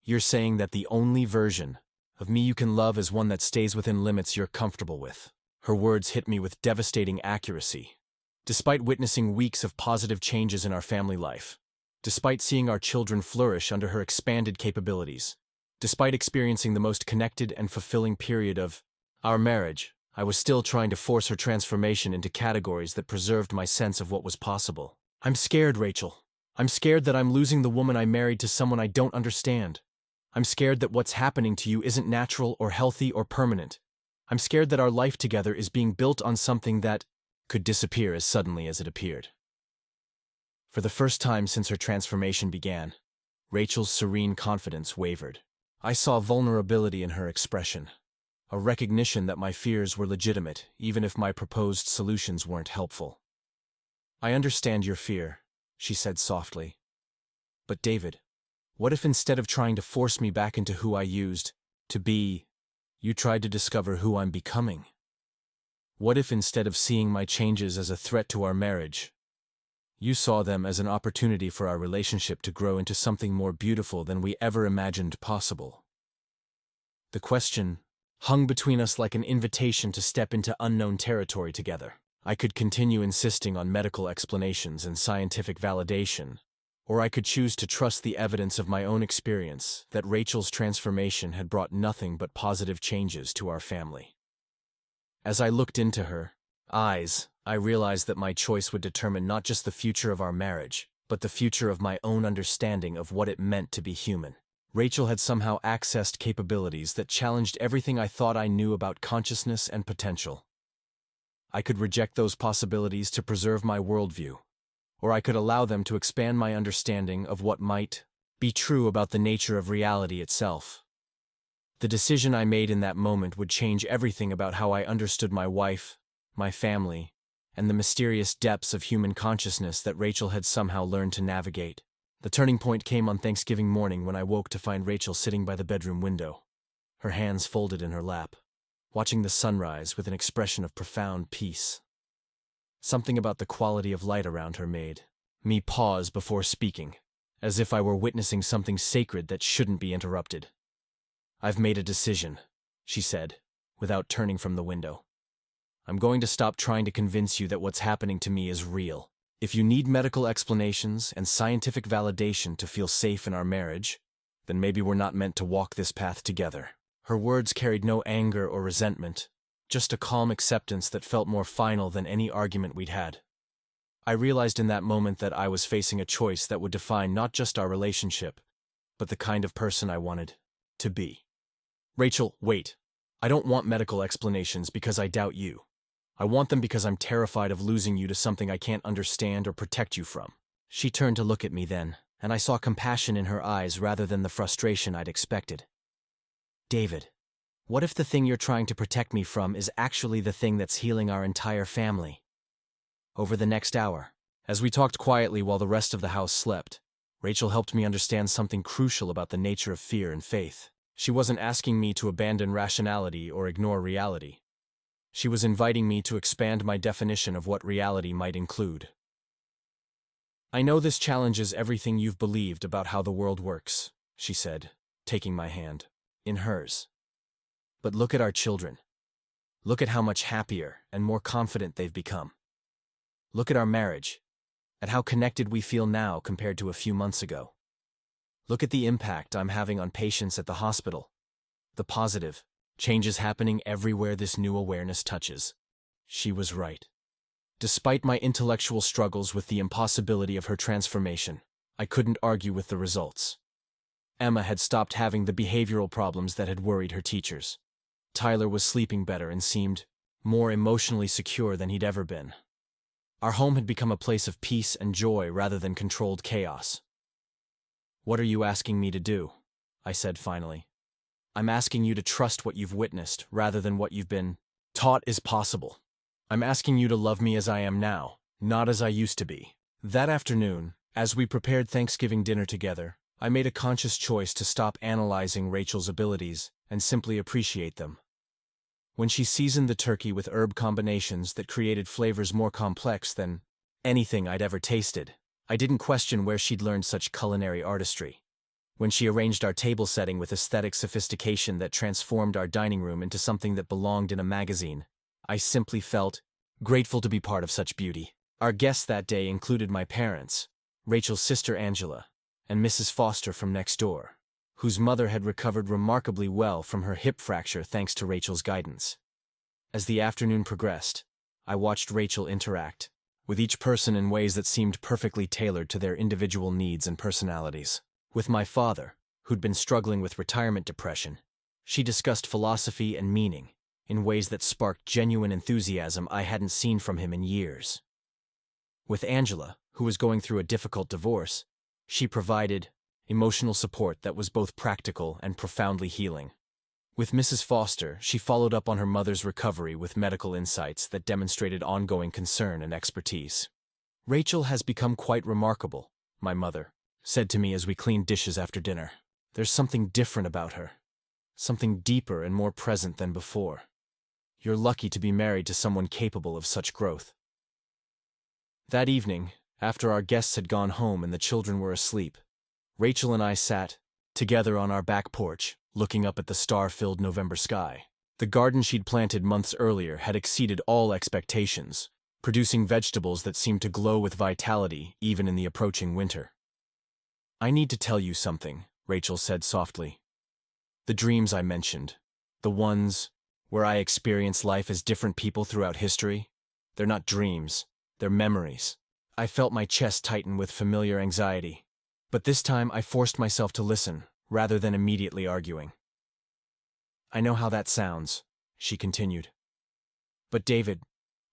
[SPEAKER 1] You're saying that the only version of me you can love is one that stays within limits you're comfortable with. Her words hit me with devastating accuracy. Despite witnessing weeks of positive changes in our family life, Despite seeing our children flourish under her expanded capabilities, despite experiencing the most connected and fulfilling period of our marriage, I was still trying to force her transformation into categories that preserved my sense of what was possible. I'm scared, Rachel. I'm scared that I'm losing the woman I married to someone I don't understand. I'm scared that what's happening to you isn't natural or healthy or permanent. I'm scared that our life together is being built on something that could disappear as suddenly as it appeared. For the first time since her transformation began, Rachel's serene confidence wavered. I saw vulnerability in her expression, a recognition that my fears were legitimate, even if my proposed solutions weren't helpful. I understand your fear, she said softly. But David, what if instead of trying to force me back into who I used to be, you tried to discover who I'm becoming? What if instead of seeing my changes as a threat to our marriage, you saw them as an opportunity for our relationship to grow into something more beautiful than we ever imagined possible? The question hung between us like an invitation to step into unknown territory together. I could continue insisting on medical explanations and scientific validation, or I could choose to trust the evidence of my own experience that Rachel's transformation had brought nothing but positive changes to our family. As I looked into her eyes, I realized that my choice would determine not just the future of our marriage, but the future of my own understanding of what it meant to be human. Rachel had somehow accessed capabilities that challenged everything I thought I knew about consciousness and potential. I could reject those possibilities to preserve my worldview, or I could allow them to expand my understanding of what might be true about the nature of reality itself. The decision I made in that moment would change everything about how I understood my wife, my family, and the mysterious depths of human consciousness that Rachel had somehow learned to navigate. The turning point came on Thanksgiving morning when I woke to find Rachel sitting by the bedroom window, her hands folded in her lap, watching the sunrise with an expression of profound peace. Something about the quality of light around her made me pause before speaking, as if I were witnessing something sacred that shouldn't be interrupted. "I've made a decision," she said, without turning from the window. "I'm going to stop trying to convince you that what's happening to me is real. If you need medical explanations and scientific validation to feel safe in our marriage, then maybe we're not meant to walk this path together." Her words carried no anger or resentment, just a calm acceptance that felt more final than any argument we'd had. I realized in that moment that I was facing a choice that would define not just our relationship, but the kind of person I wanted to be. "Rachel, wait. I don't want medical explanations because I doubt you. I want them because I'm terrified of losing you to something I can't understand or protect you from." She turned to look at me then, and I saw compassion in her eyes rather than the frustration I'd expected. "David, what if the thing you're trying to protect me from is actually the thing that's healing our entire family?" Over the next hour, as we talked quietly while the rest of the house slept, Rachel helped me understand something crucial about the nature of fear and faith. She wasn't asking me to abandon rationality or ignore reality. She was inviting me to expand my definition of what reality might include. "I know this challenges everything you've believed about how the world works," she said, taking my hand in hers. "But look at our children. Look at how much happier and more confident they've become. Look at our marriage, at how connected we feel now compared to a few months ago. Look at the impact I'm having on patients at the hospital. The positive changes happening everywhere this new awareness touches." She was right. Despite my intellectual struggles with the impossibility of her transformation, I couldn't argue with the results. Emma had stopped having the behavioral problems that had worried her teachers. Tyler was sleeping better and seemed more emotionally secure than he'd ever been. Our home had become a place of peace and joy rather than controlled chaos. "What are you asking me to do?" I said finally. "I'm asking you to trust what you've witnessed rather than what you've been taught is possible. I'm asking you to love me as I am now, not as I used to be." That afternoon, as we prepared Thanksgiving dinner together, I made a conscious choice to stop analyzing Rachel's abilities and simply appreciate them. When she seasoned the turkey with herb combinations that created flavors more complex than anything I'd ever tasted, I didn't question where she'd learned such culinary artistry. When she arranged our table setting with aesthetic sophistication that transformed our dining room into something that belonged in a magazine, I simply felt grateful to be part of such beauty. Our guests that day included my parents, Rachel's sister Angela, and Mrs. Foster from next door, whose mother had recovered remarkably well from her hip fracture thanks to Rachel's guidance. As the afternoon progressed, I watched Rachel interact with each person in ways that seemed perfectly tailored to their individual needs and personalities. With my father, who'd been struggling with retirement depression, she discussed philosophy and meaning in ways that sparked genuine enthusiasm I hadn't seen from him in years. With Angela, who was going through a difficult divorce, she provided emotional support that was both practical and profoundly healing. With Mrs. Foster, she followed up on her mother's recovery with medical insights that demonstrated ongoing concern and expertise. "Rachel has become quite remarkable," my mother said to me as we cleaned dishes after dinner. "There's something different about her, something deeper and more present than before. You're lucky to be married to someone capable of such growth." That evening, after our guests had gone home and the children were asleep, Rachel and I sat together on our back porch, looking up at the star-filled November sky. The garden she'd planted months earlier had exceeded all expectations, producing vegetables that seemed to glow with vitality even in the approaching winter. "I need to tell you something," Rachel said softly. "The dreams I mentioned, the ones where I experience life as different people throughout history, they're not dreams, they're memories." I felt my chest tighten with familiar anxiety, but this time I forced myself to listen, rather than immediately arguing. "I know how that sounds," she continued. "But David,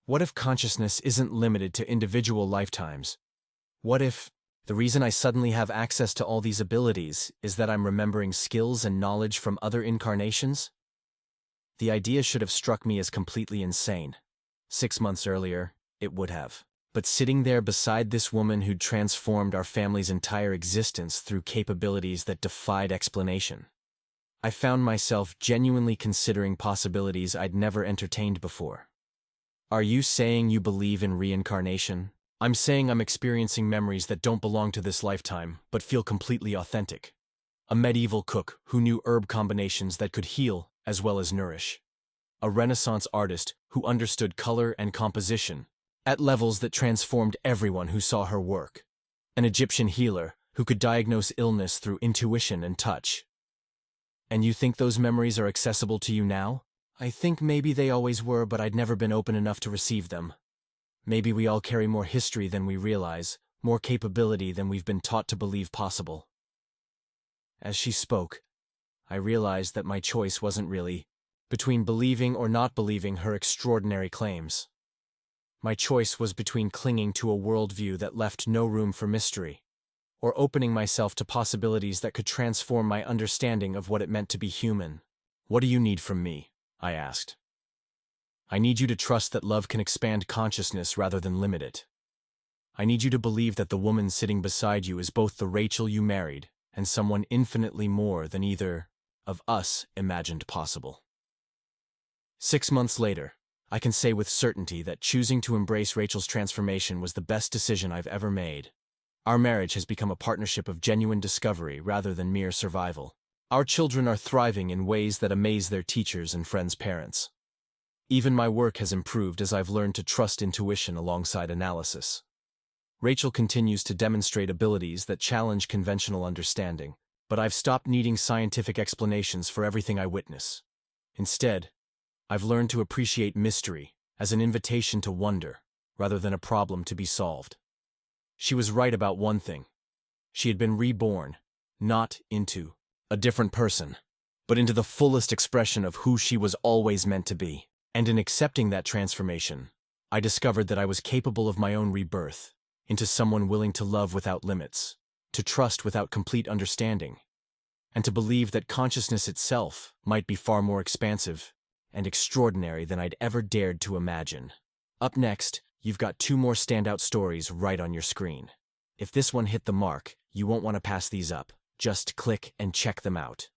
[SPEAKER 1] what if consciousness isn't limited to individual lifetimes? What if the reason I suddenly have access to all these abilities is that I'm remembering skills and knowledge from other incarnations?" The idea should have struck me as completely insane. 6 months earlier, it would have. But sitting there beside this woman who'd transformed our family's entire existence through capabilities that defied explanation, I found myself genuinely considering possibilities I'd never entertained before. "Are you saying you believe in reincarnation?" "I'm saying I'm experiencing memories that don't belong to this lifetime, but feel completely authentic. A medieval cook who knew herb combinations that could heal as well as nourish. A Renaissance artist who understood color and composition at levels that transformed everyone who saw her work. An Egyptian healer who could diagnose illness through intuition and touch. And you think those memories are accessible to you now?" "I think maybe they always were, but I'd never been open enough to receive them. Maybe we all carry more history than we realize, more capability than we've been taught to believe possible." As she spoke, I realized that my choice wasn't really between believing or not believing her extraordinary claims. My choice was between clinging to a worldview that left no room for mystery, or opening myself to possibilities that could transform my understanding of what it meant to be human. "What do you need from me?" I asked. "I need you to trust that love can expand consciousness rather than limit it. I need you to believe that the woman sitting beside you is both the Rachel you married and someone infinitely more than either of us imagined possible." 6 months later, I can say with certainty that choosing to embrace Rachel's transformation was the best decision I've ever made. Our marriage has become a partnership of genuine discovery rather than mere survival. Our children are thriving in ways that amaze their teachers and friends' parents. Even my work has improved as I've learned to trust intuition alongside analysis. Rachel continues to demonstrate abilities that challenge conventional understanding, but I've stopped needing scientific explanations for everything I witness. Instead, I've learned to appreciate mystery as an invitation to wonder, rather than a problem to be solved. She was right about one thing. She had been reborn, not into a different person, but into the fullest expression of who she was always meant to be. And in accepting that transformation, I discovered that I was capable of my own rebirth, into someone willing to love without limits, to trust without complete understanding, and to believe that consciousness itself might be far more expansive and extraordinary than I'd ever dared to imagine. Up next, you've got 2 more standout stories right on your screen. If this one hit the mark, you won't want to pass these up. Just click and check them out.